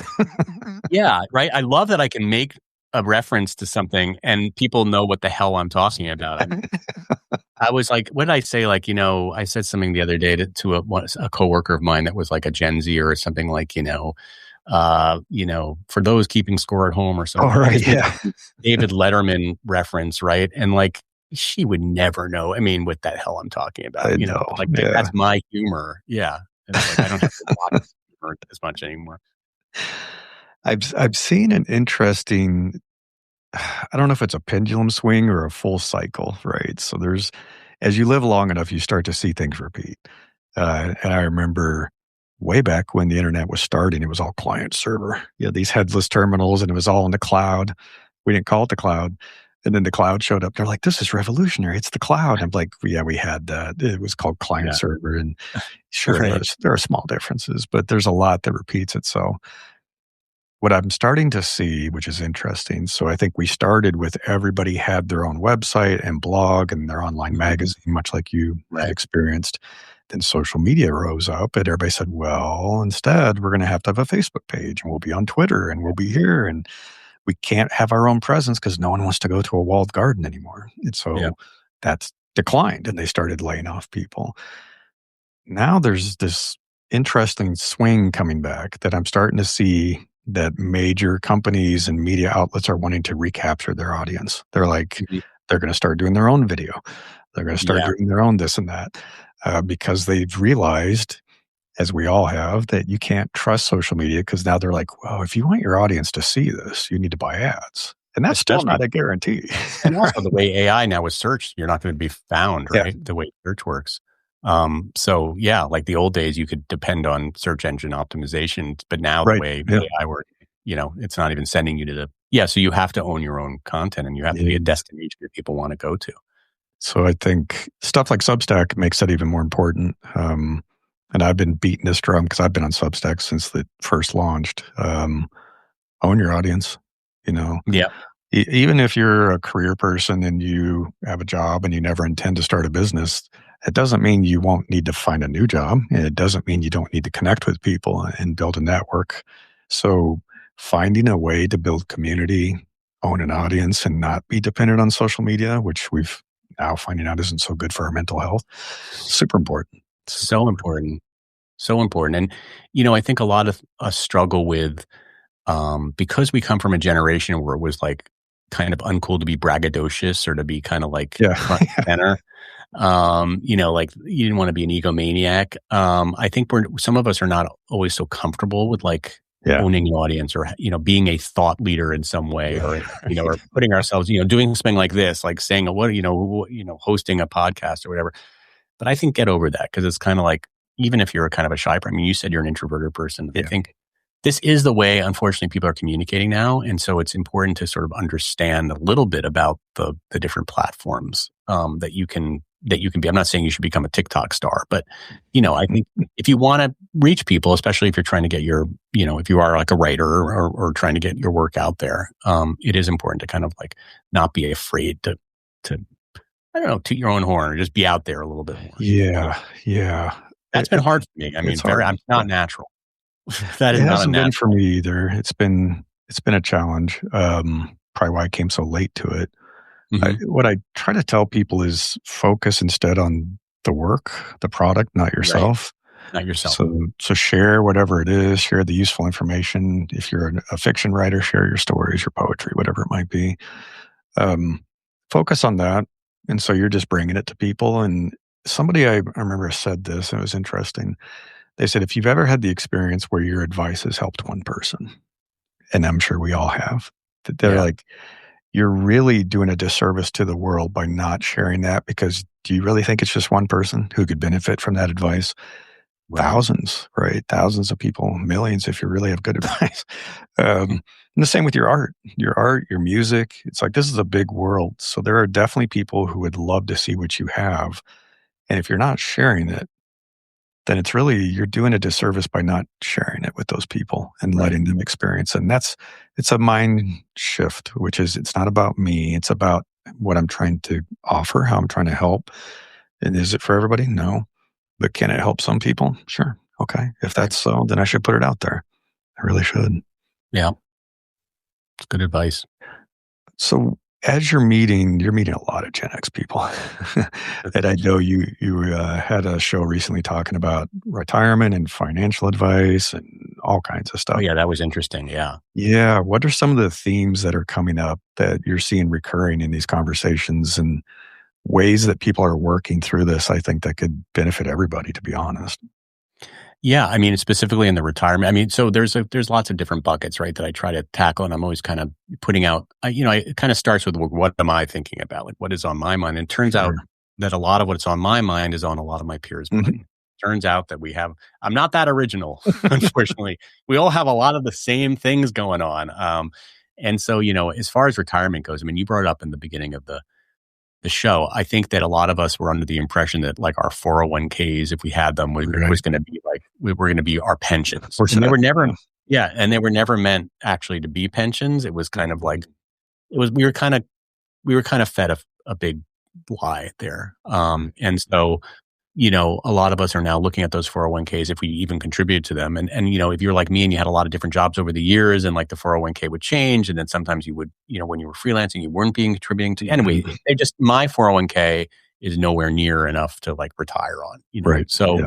Yeah, right. I love that I can make a reference to something and people know what the hell I'm talking about. I was like, what did I say? Like, I said something the other day to a coworker of mine that was like a Gen Z or something like, for those keeping score at home or Oh, something. I right, just made yeah. a David Letterman reference, right? And like, she would never know. I mean, what the hell I'm talking about, I know, like yeah. that's my humor. Yeah. And it's like, I don't have to watch humor as much anymore. I've seen an interesting I don't know if it's a pendulum swing or a full cycle, right? So as you live long enough, you start to see things repeat. And I remember way back when the internet was starting, it was all client server. You had these headless terminals and it was all in the cloud. We didn't call it the cloud. And then the cloud showed up. They're like, this is revolutionary. It's the cloud. I'm like, yeah, we had that. It was called client Yeah. server. And sure, Right. there are small differences, but there's a lot that repeats itself. What I'm starting to see, which is interesting, so I think we started with everybody had their own website and blog and their online Mhm. magazine, much like you had Right. experienced. Then social media rose up and everybody said, well, instead, we're going to have a Facebook page and we'll be on Twitter and we'll be here. And we can't have our own presence because no one wants to go to a walled garden anymore. And Yeah. so that's declined and they started laying off people. Now there's this interesting swing coming back that I'm starting to see that major companies and media outlets are wanting to recapture their audience. They're like, Mhm. they're going to start doing their own video. They're going to start Yeah. doing their own this and that because they've realized, as we all have, that you can't trust social media because now they're like, well, if you want your audience to see this, you need to buy ads. And that's still Especially not a guarantee. And also the way AI now with search, you're not going to be found, Yeah, right? The way search works. So yeah, like the old days, you could depend on search engine optimization, but now the right. way Yeah. AI works, it's not even sending you to so you have to own your own content and you have to be a Yeah. destination that people want to go to. So I think stuff like Substack makes that even more important. And I've been beating this drum because I've been on Substack since it first launched. Own your audience, you know. Yeah. Even if you're a career person and you have a job and you never intend to start a business, it doesn't mean you won't need to find a new job. And it doesn't mean you don't need to connect with people and build a network. So finding a way to build community, own an audience, and not be dependent on social media, which we've now finding out isn't so good for our mental health, super important. Super So important. important. So important. And, I think a lot of us struggle with, because we come from a generation where it was like kind of uncool to be braggadocious or to be kind of like Yeah. front and center. Like you didn't want to be an egomaniac. I think some of us are not always so comfortable with like Yeah. owning an audience or, being a thought leader in some way or, or putting ourselves, doing something like this, like saying, hosting a podcast or whatever. But I think get over that because it's kind of like, even if you're a kind of a shy, I mean, you said you're an introverted person. I Yeah. think this is the way, unfortunately, people are communicating now. And so it's important to sort of understand a little bit about the different platforms that you can be. I'm not saying you should become a TikTok star, but, I think if you want to reach people, especially if you're trying to get your, if you are like a writer or trying to get your work out there, it is important to kind of like not be afraid to I don't know, toot your own horn or just be out there a little bit more. Yeah. Yeah. That's been hard for me. I mean, It's hard. I'm not natural. That It is not a hasn't been for natural. me either. It's been a challenge. Probably why I came so late to it. Mhm. What I try to tell people is focus instead on the work, the product, not Right. yourself. Not yourself. So share whatever it is, share the useful information. If you're a fiction writer, share your stories, your poetry, whatever it might be. Um, Focus on that. And so you're just bringing it to people. And somebody I remember said this, and it was interesting. They said, if you've ever had the experience where your advice has helped one person, and I'm sure we all have, that they're Yeah. like, you're really doing a disservice to the world by not sharing that because do you really think it's just one person who could benefit from that advice? Right. Thousands, right? Thousands of people, millions if you really have good advice. And the same with your art, your music. It's like this is a big world. So there are definitely people who would love to see what you have. And if you're not sharing it, then it's really you're doing a disservice by not sharing it with those people and Right. letting them experience it. And it's a mind shift, which is it's not about me. It's about what I'm trying to offer, how I'm trying to help. And is it for everybody? No. But can it help some people? Sure. Okay. If Right. that's so, then I should put it out there. I really should. Yeah. It's good advice. So as you're meeting a lot of Gen X people. And I know you had a show recently talking about retirement and financial advice and all kinds of Oh, stuff. yeah. That was interesting. Yeah. Yeah. What are some of the themes that are coming up that you're seeing recurring in these conversations and ways that people are working through this? I think that could benefit everybody, to be honest. Yeah, I mean, specifically in the retirement. I mean, so there's lots of different buckets, right, that I try to tackle, and I'm always kind of putting out. It kind of starts with what am I thinking about, like what is on my mind, and it turns out Sure. that a lot of what's on my mind is on a lot of my peers' Mhm. mind. Turns out that I'm not that original, unfortunately. We all have a lot of the same things going on, and so as far as retirement goes, I mean, you brought it up in the beginning of the show. I think that a lot of us were under the impression that like our 401ks, if we had them, Right. was going to be like, we were going to be our pensions. Where's And they that? were never, Yeah. yeah. And they were never meant actually to be pensions. It was kind of like, we were kind of fed a big lie there. And so, a lot of us are now looking at those 401ks if we even contribute to them. And if you're like me and you had a lot of different jobs over the years and like the 401k would change. And then sometimes you would, when you were freelancing, you weren't being contributing to, anyway, my 401k is nowhere near enough to like retire on, Right. So Yeah.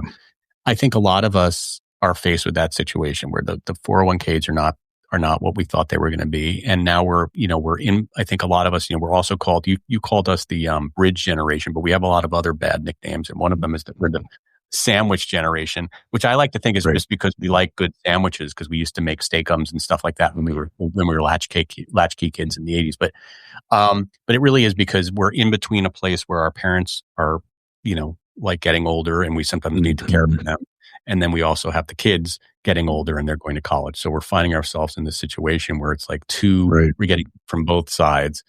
I think a lot of us are faced with that situation where the 401ks are not what we thought they were going to be. And now we're in, I think a lot of us, we're also called, you called us the bridge generation, but we have a lot of other bad nicknames. And one of them is that we're the sandwich generation, which I like to think is Right. just because we like good sandwiches because we used to make steakums and stuff like that when we were latchkey kids in the 80s. But it really is because we're in between a place where our parents are, like getting older and we sometimes need to care for them. And then we also have the kids getting older and they're going to college. So we're finding ourselves in this situation where it's like Right. we're getting from both sides,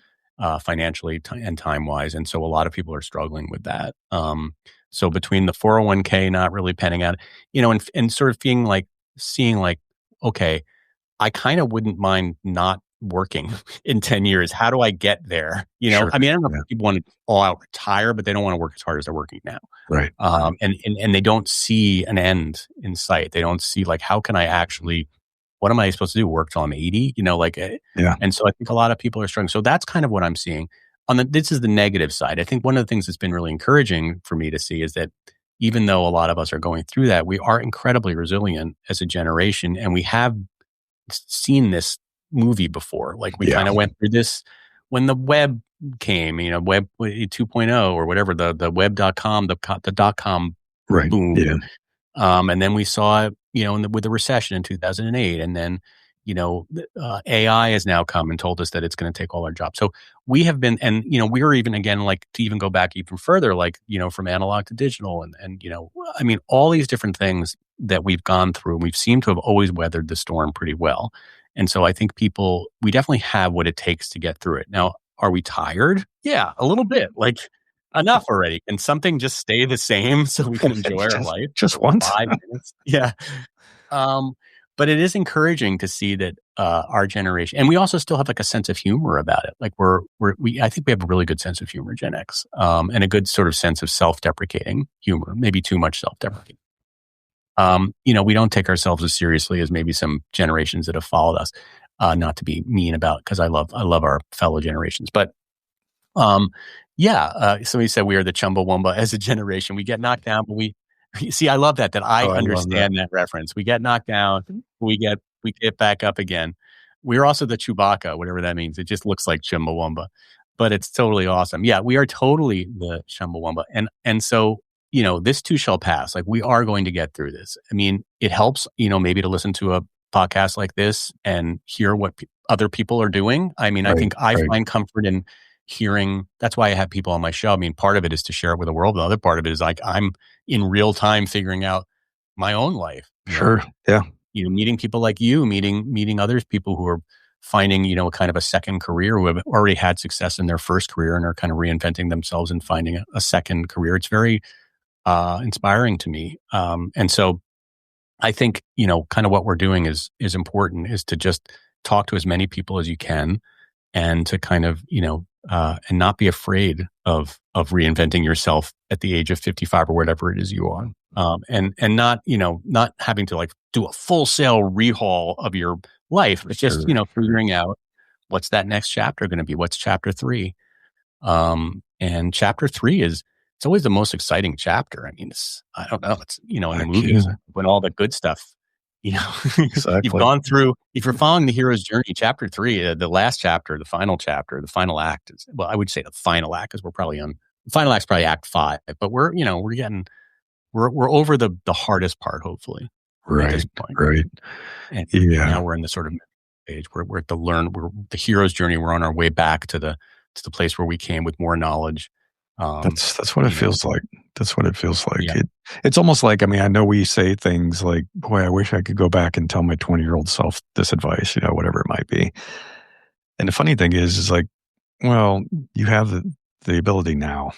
financially and time wise. And so a lot of people are struggling with that. So between the 401k not really penning out, and sort of seeing like, okay, I kind of wouldn't mind not working in 10 years. How do I get there? Sure. I mean, I don't know Yeah. if people want to all out retire, but they don't want to work as hard as they're working now. Right. And they don't see an end in sight. They don't see like, how can I actually, what am I supposed to do? Work till I'm 80? Yeah. And so I think a lot of people are struggling. So that's kind of what I'm seeing. This is the negative side. I think one of the things that's been really encouraging for me to see is that even though a lot of us are going through that, we are incredibly resilient as a generation. And we have seen this movie before. Like we Yeah. kind of went through this when the web came, web 2.0 or whatever, the web.com, the dot-com Right. boom. Yeah. And then we saw, with the recession in 2008, and then, AI has now come and told us that it's going to take all our jobs. So we have been, and, we were even, again, like, to even go back even further, like, from analog to digital, and, I mean, all these different things that we've gone through, we've seemed to have always weathered the storm pretty well. And so I think we definitely have what it takes to get through it. Now, are we tired? Yeah, a little bit. Like, enough already. Can something just stay the same so we can enjoy our just life just for once. 5 minutes? Yeah. Um, but it is encouraging to see that our generation, and we also still have like a sense of humor about it. Like I think we have a really good sense of humor, Gen X, and a good sort of sense of self-deprecating humor, maybe too much self-deprecating. We don't take ourselves as seriously as maybe some generations that have followed us. Not to be mean about, because I love our fellow generations, but um, yeah. Somebody said we are the Chumbawamba as a generation. We get knocked down, but we see. I love that. I Oh, I love that. understand that reference. We get knocked down, we get back up again. We're also the Chewbacca, whatever that means. It just looks like Chumbawamba, but it's totally awesome. Yeah, we are totally the Chumbawamba, and so this too shall pass. Like, we are going to get through this. I mean, it helps, maybe to listen to a podcast like this and hear what other people are doing. I mean, I Right. think I Right. find comfort in hearing. That's why I have people on my show. I mean, part of it is to share it with the world. The other part of it is, like, I'm in real time figuring out my own life, Sure. Yeah. meeting people like you, meeting other people who are finding, a kind of a second career, who have already had success in their first career and are kind of reinventing themselves and finding a second career. It's very inspiring to me. And so I think, kind of what we're doing is important, is to just talk to as many people as you can, and to kind of, and not be afraid of reinventing yourself at the age of 55 or whatever it is you are. And not, not having to, like, do a full sale rehaul of your life, but just, Sure. figuring out what's that next chapter going to be? What's chapter 3? And chapter 3 it's always the most exciting chapter. I mean, I don't know, it's, in the Heck movies, yeah. when all the good stuff, you know, you've Exactly. gone through, if you're following the hero's journey, chapter 3, the last chapter, the final act is, well, I would say the final act, because the final act's probably act 5, but we're over the hardest part, hopefully, at this Right. point. Right. And Yeah. now we're in the sort of stage where we're the hero's journey. We're on our way back to the place where we came with more knowledge. That's what it You know, feels like. That's what it feels like. yeah. It's almost like, I mean, I know we say things like, "Boy, I wish I could go back and tell my 20-year-old self this advice," whatever it might be. And the funny thing is like, well, you have the ability now.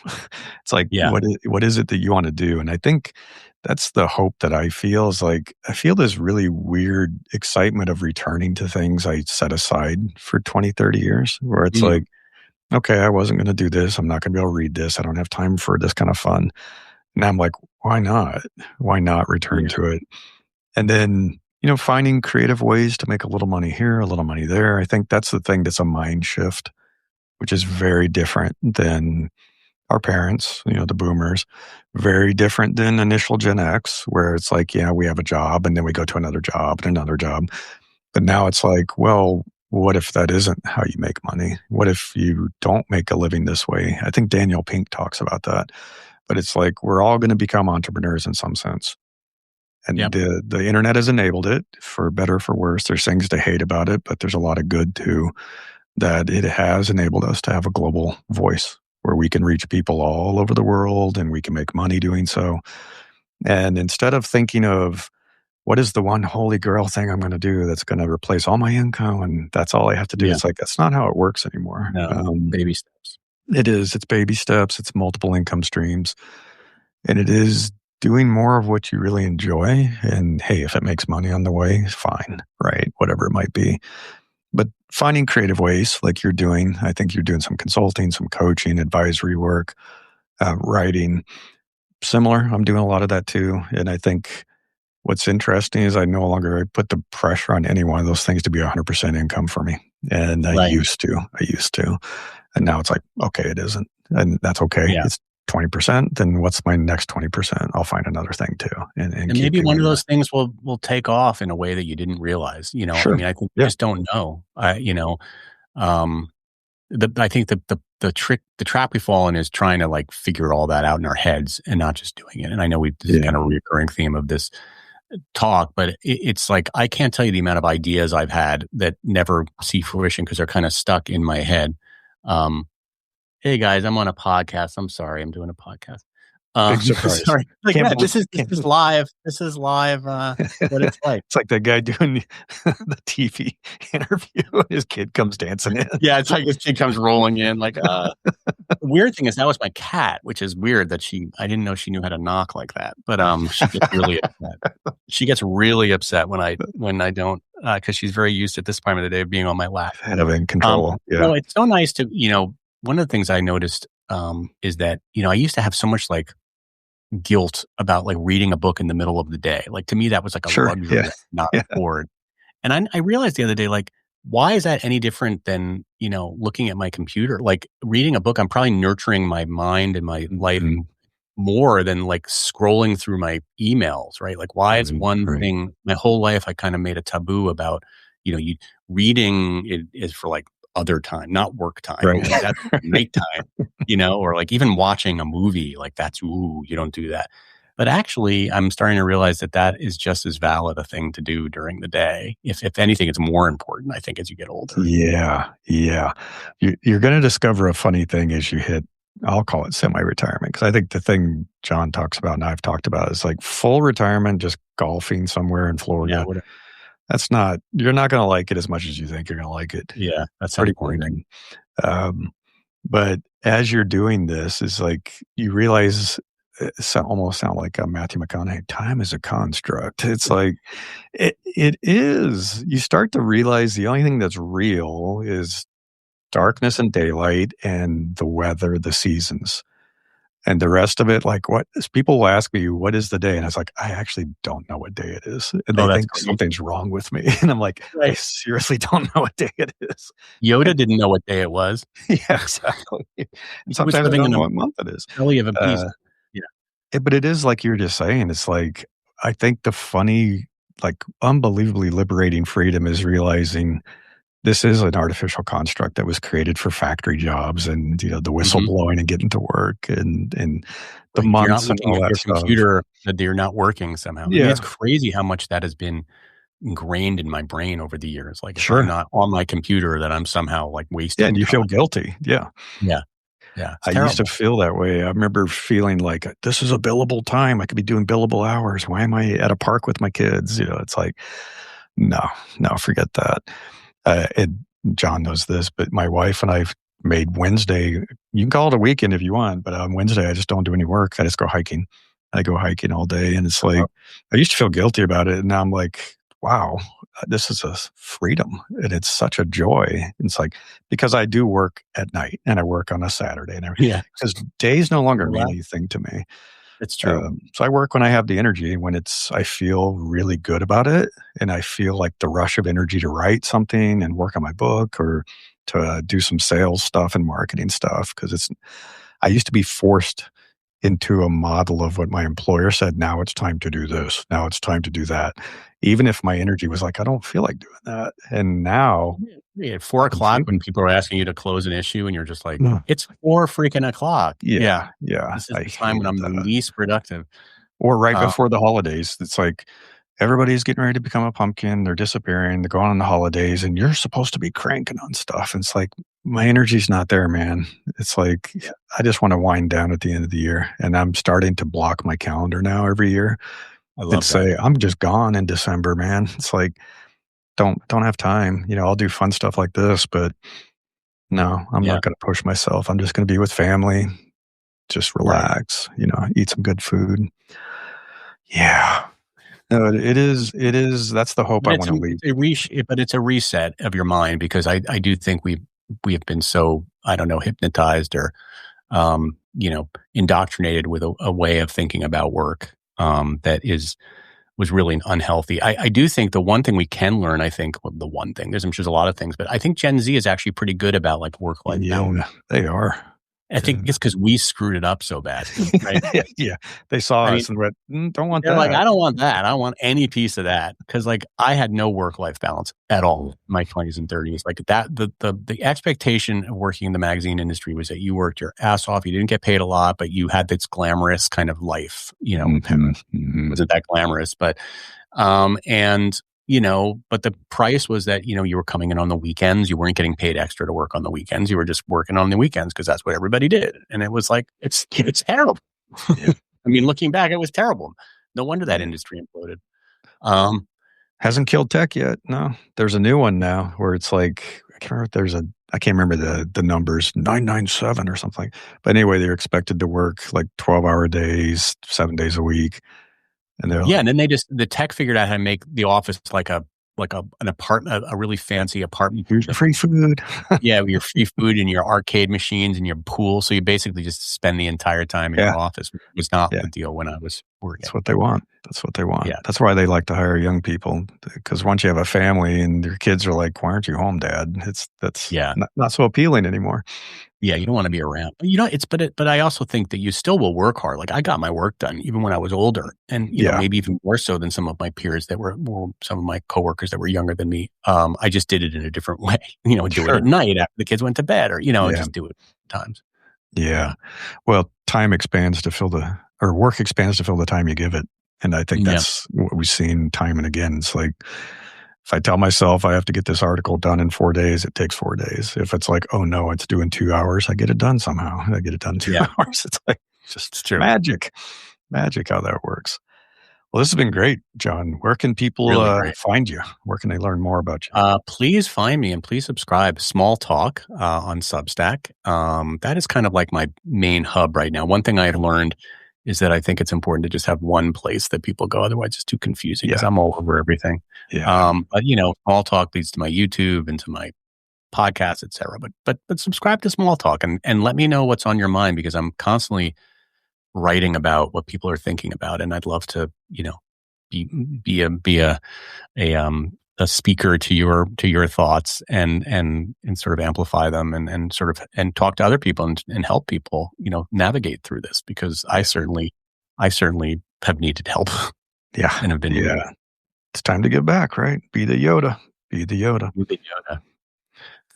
It's like, Yeah. what is it that you wanna do? And I think that's the hope that I feel, is like, I feel this really weird excitement of returning to things I set aside for 20, 30 years, where it's Mm, like, "Okay, I wasn't gonna do this. I'm not gonna be able to read this. I don't have time for this kind of fun." Now I'm like, "Why not? Why not return yeah. to it?" And then, finding creative ways to make a little money here, a little money there. I think that's the thing that's a mind shift, which is very different than our parents, the boomers, very different than initial Gen X, where it's like, yeah, we have a job and then we go to another job and another job. But now it's like, well, what if that isn't how you make money? What if you don't make a living this way? I think Daniel Pink talks about that. But it's like, we're all going to become entrepreneurs in some sense. And Yep. the internet has enabled it, for better or for worse. There's things to hate about it, but there's a lot of good too, that it has enabled us to have a global voice where we can reach people all over the world and we can make money doing so. And instead of thinking of, what is the one holy grail thing I'm going to do that's going to replace all my income and that's all I have to do? Yeah. It's like, that's not how it works anymore. No, baby steps. It's baby steps, it's multiple income streams, and it is doing more of what you really enjoy. And hey, if it makes money on the way, fine, right? Whatever it might be. But finding creative ways like you're doing, I think you're doing some consulting, some coaching, advisory work, writing, similar. I'm doing a lot of that too. And I think what's interesting is I no longer put the pressure on any one of those things to be 100% income for me. And I Right. used to. I used to. And now it's like, okay, it isn't. And that's okay. Yeah. It's 20%. Then what's my next 20%? I'll find another thing too, and And keep maybe one doing of that. those things will take off in a way that you didn't realize. I Sure. mean, I think you Yeah. just don't know. Um, I think the trap we fall in is trying to like figure all that out in our heads and not just doing it. And I know this is kind of a recurring theme of this talk, but it's like, I can't tell you the amount of ideas I've had that never see fruition because they're kind of stuck in my head. Hey guys, I'm on a podcast. I'm sorry, I'm doing a podcast. Big surprise. Sorry. Like, yeah, this is live. This is live. What it's like. It's like the guy doing the TV interview. His kid comes dancing in. Yeah, it's like his kid comes rolling in. Like, the weird thing is that was my cat, which is weird that I didn't know she knew how to knock like that. But she gets really upset. She gets really upset when I don't, because she's very used at this time of the day of being on my lap. Kind of in control. Yeah. No, it's so nice to, one of the things I noticed is that, I used to have so much like guilt about like reading a book in the middle of the day. Like, to me, that was like a luxury, not bored. And I realized the other day, like, why is that any different than, looking at my computer? Like, reading a book, I'm probably nurturing my mind and my life more than like scrolling through my emails, right? Like, why is one thing, my whole life, I kind of made a taboo about, reading it is for like other time, not work time. Right. Like, that's nighttime, or like even watching a movie, like that's, you don't do that. But actually, I'm starting to realize that is just as valid a thing to do during the day. If anything, it's more important, I think, as you get older. Yeah. Yeah. You're going to discover a funny thing as you hit, I'll call it semi-retirement. Because I think the thing Jon talks about and I've talked about is like full retirement, just golfing somewhere in Florida. Yeah, you're not going to like it as much as you think you're going to like it. Yeah, that's pretty boring. But as you're doing this, it's like you realize it almost sound like a Matthew McConaughey. Time is a construct. It's like it is. You start to realize the only thing that's real is darkness and daylight and the weather, the seasons. And the rest of it, like people will ask me, what is the day? And I was like, I actually don't know what day it is. And they think something's wrong with me. And I'm like, I seriously don't know what day it is. Yoda didn't know what day it was. Yeah, exactly. Sometimes I don't know what month it is. Belly of a beast. But it is like you're just saying, it's like, I think the funny, like unbelievably liberating freedom is realizing this is an artificial construct that was created for factory jobs and, the whistle blowing and getting to work and the months and all that stuff. Computer that you're not working somehow. Yeah. I mean, it's crazy how much that has been ingrained in my brain over the years. Like, if I'm not on my computer, that I'm somehow like wasting. Yeah, and you feel guilty. Yeah. Yeah. Yeah. I used to feel that way. I remember feeling like, this is a billable time. I could be doing billable hours. Why am I at a park with my kids? It's like, no, forget that. Jon knows this, but my wife and I've made Wednesday, you can call it a weekend if you want, but on Wednesday, I just don't do any work. I just go hiking. I go hiking all day. And it's like, I used to feel guilty about it. And now I'm like, wow, this is a freedom. And it's such a joy. It's like, because I do work at night and I work on a Saturday and everything. Yeah. Because days no longer mean anything to me. It's true. So I work when I have the energy, when I feel really good about it. And I feel like the rush of energy to write something and work on my book or to do some sales stuff and marketing stuff. Because I used to be forced into a model of what my employer said. Now it's time to do this. Now it's time to do that. Even if my energy was like, I don't feel like doing that. And now at 4:00 when people are asking you to close an issue and you're just like, it's 4 freaking o'clock. Yeah. This is the time when I'm the least productive. Or right before the holidays. It's like everybody's getting ready to become a pumpkin. They're disappearing. They're going on the holidays and you're supposed to be cranking on stuff. And it's like, my energy's not there, man. It's like, I just want to wind down at the end of the year. And I'm starting to block my calendar now every year and say, I'm just gone in December, man. It's like, don't have time. I'll do fun stuff like this, but no, I'm not going to push myself. I'm just going to be with family, just relax, eat some good food. Yeah. No, it is. That's the hope I want to leave. But it's a reset of your mind, because I do think we have been so, I don't know, hypnotized or, indoctrinated with a way of thinking about work that was really unhealthy. I do think the one thing we can learn, I'm sure there's a lot of things, but I think Gen Z is actually pretty good about like work-life balance. They are. I think it's because we screwed it up so bad, right? Yeah, they saw I mean, us and went, don't want they're like, that. I don't want that. I don't want any piece of that. Cause like I had no work life balance at all in my 20s and 30s. Like that, the expectation of working in the magazine industry was that you worked your ass off. You didn't get paid a lot, but you had this glamorous kind of life, wasn't that glamorous, but, and, but the price was that, you were coming in on the weekends. You weren't getting paid extra to work on the weekends. You were just working on the weekends because that's what everybody did. And it was like, it's terrible. Yeah. I mean, looking back, it was terrible. No wonder that Yeah. industry imploded. Um, Hasn't killed tech yet. No, there's a new one now where it's like, I can't remember the numbers, 997 or something. But anyway, they're expected to work like 12-hour days, 7 days a week. And they're yeah, like, and then the tech figured out how to make the office like an apartment, a really fancy apartment. here's your free food. Yeah, with your free food and your arcade machines and your pool. So you basically just spend the entire time in Yeah. your office, which was not Yeah. the deal when I was working. That's what they want. That's what they want. Yeah. That's why they like to hire young people, because once you have a family and your kids are like, why aren't you home, Dad? That's Yeah. not so appealing anymore. Yeah, you don't want to be around. But I also think that you still will work hard. Like I got my work done even when I was older, and maybe even more so than some of my peers that were some of my coworkers that were younger than me. I just did it in a different way. Do it at night after the kids went to bed, or just do it times. Yeah. Well, work expands to fill the time you give it, and I think that's what we've seen time and again. It's like, if I tell myself I have to get this article done in 4 days, it takes 4 days. If it's like, oh no, it's due in 2 hours, I get it done somehow. I get it done in 2 hours. It's like just true. Magic how that works. Well, this has been great, John. Where can people find you? Where can they learn more about you? Please find me and please subscribe. Small Talk on Substack. That is kind of like my main hub right now. One thing I learned is that I think it's important to just have one place that people go. Otherwise, it's too confusing because I'm all over everything. Yeah. But Small Talk leads to my YouTube and to my podcast, etc. But subscribe to Small Talk and let me know what's on your mind, because I'm constantly writing about what people are thinking about, and I'd love to be a speaker to your thoughts and sort of amplify them and talk to other people and help people navigate through this, because I certainly have needed help. Yeah. And have been It's time to give back, right? Be the Yoda.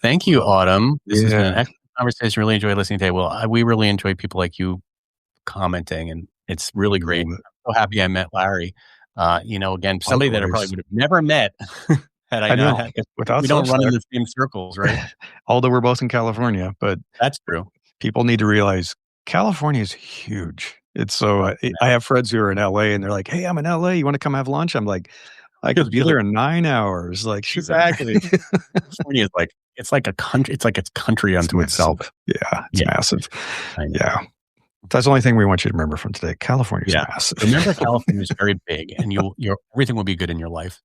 Thank you, Autumn. This has been an excellent conversation. Really enjoyed listening today. Well, we really enjoy people like you commenting, and it's really great. I'm so happy I met Larry. Again, somebody that I probably would have never met had I not had. We don't run in the same circles, right? Although we're both in California, but that's true. People need to realize California is huge. It's so. I have friends who are in LA, and they're like, "Hey, I'm in LA. You want to come have lunch?" I'm like, "I could be there in 9 hours." Like, exactly. California is like it's like a country. It's like it's country unto itself. Yeah, it's massive. Yeah. That's the only thing we want you to remember from today. California is massive. Remember, California is very big, and everything will be good in your life.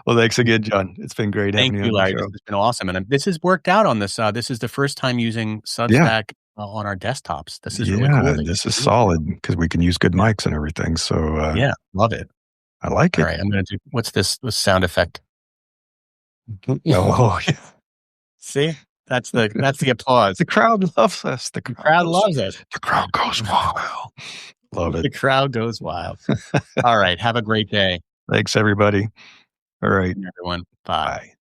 Well, thanks again, John. It's been great having you on Larry. the show. This has been awesome, and this has worked out on this. This is the first time using Substack on our desktops. This is really cool. This is solid because we can use good mics and everything. So love it. I like it. All right, I'm going to do. What's this sound effect? Oh, yeah. See. That's the applause. The crowd loves us. The crowd loves it. The crowd goes wild. Love it. The crowd goes wild. All right. Have a great day. Thanks, everybody. All right. Everyone. Bye.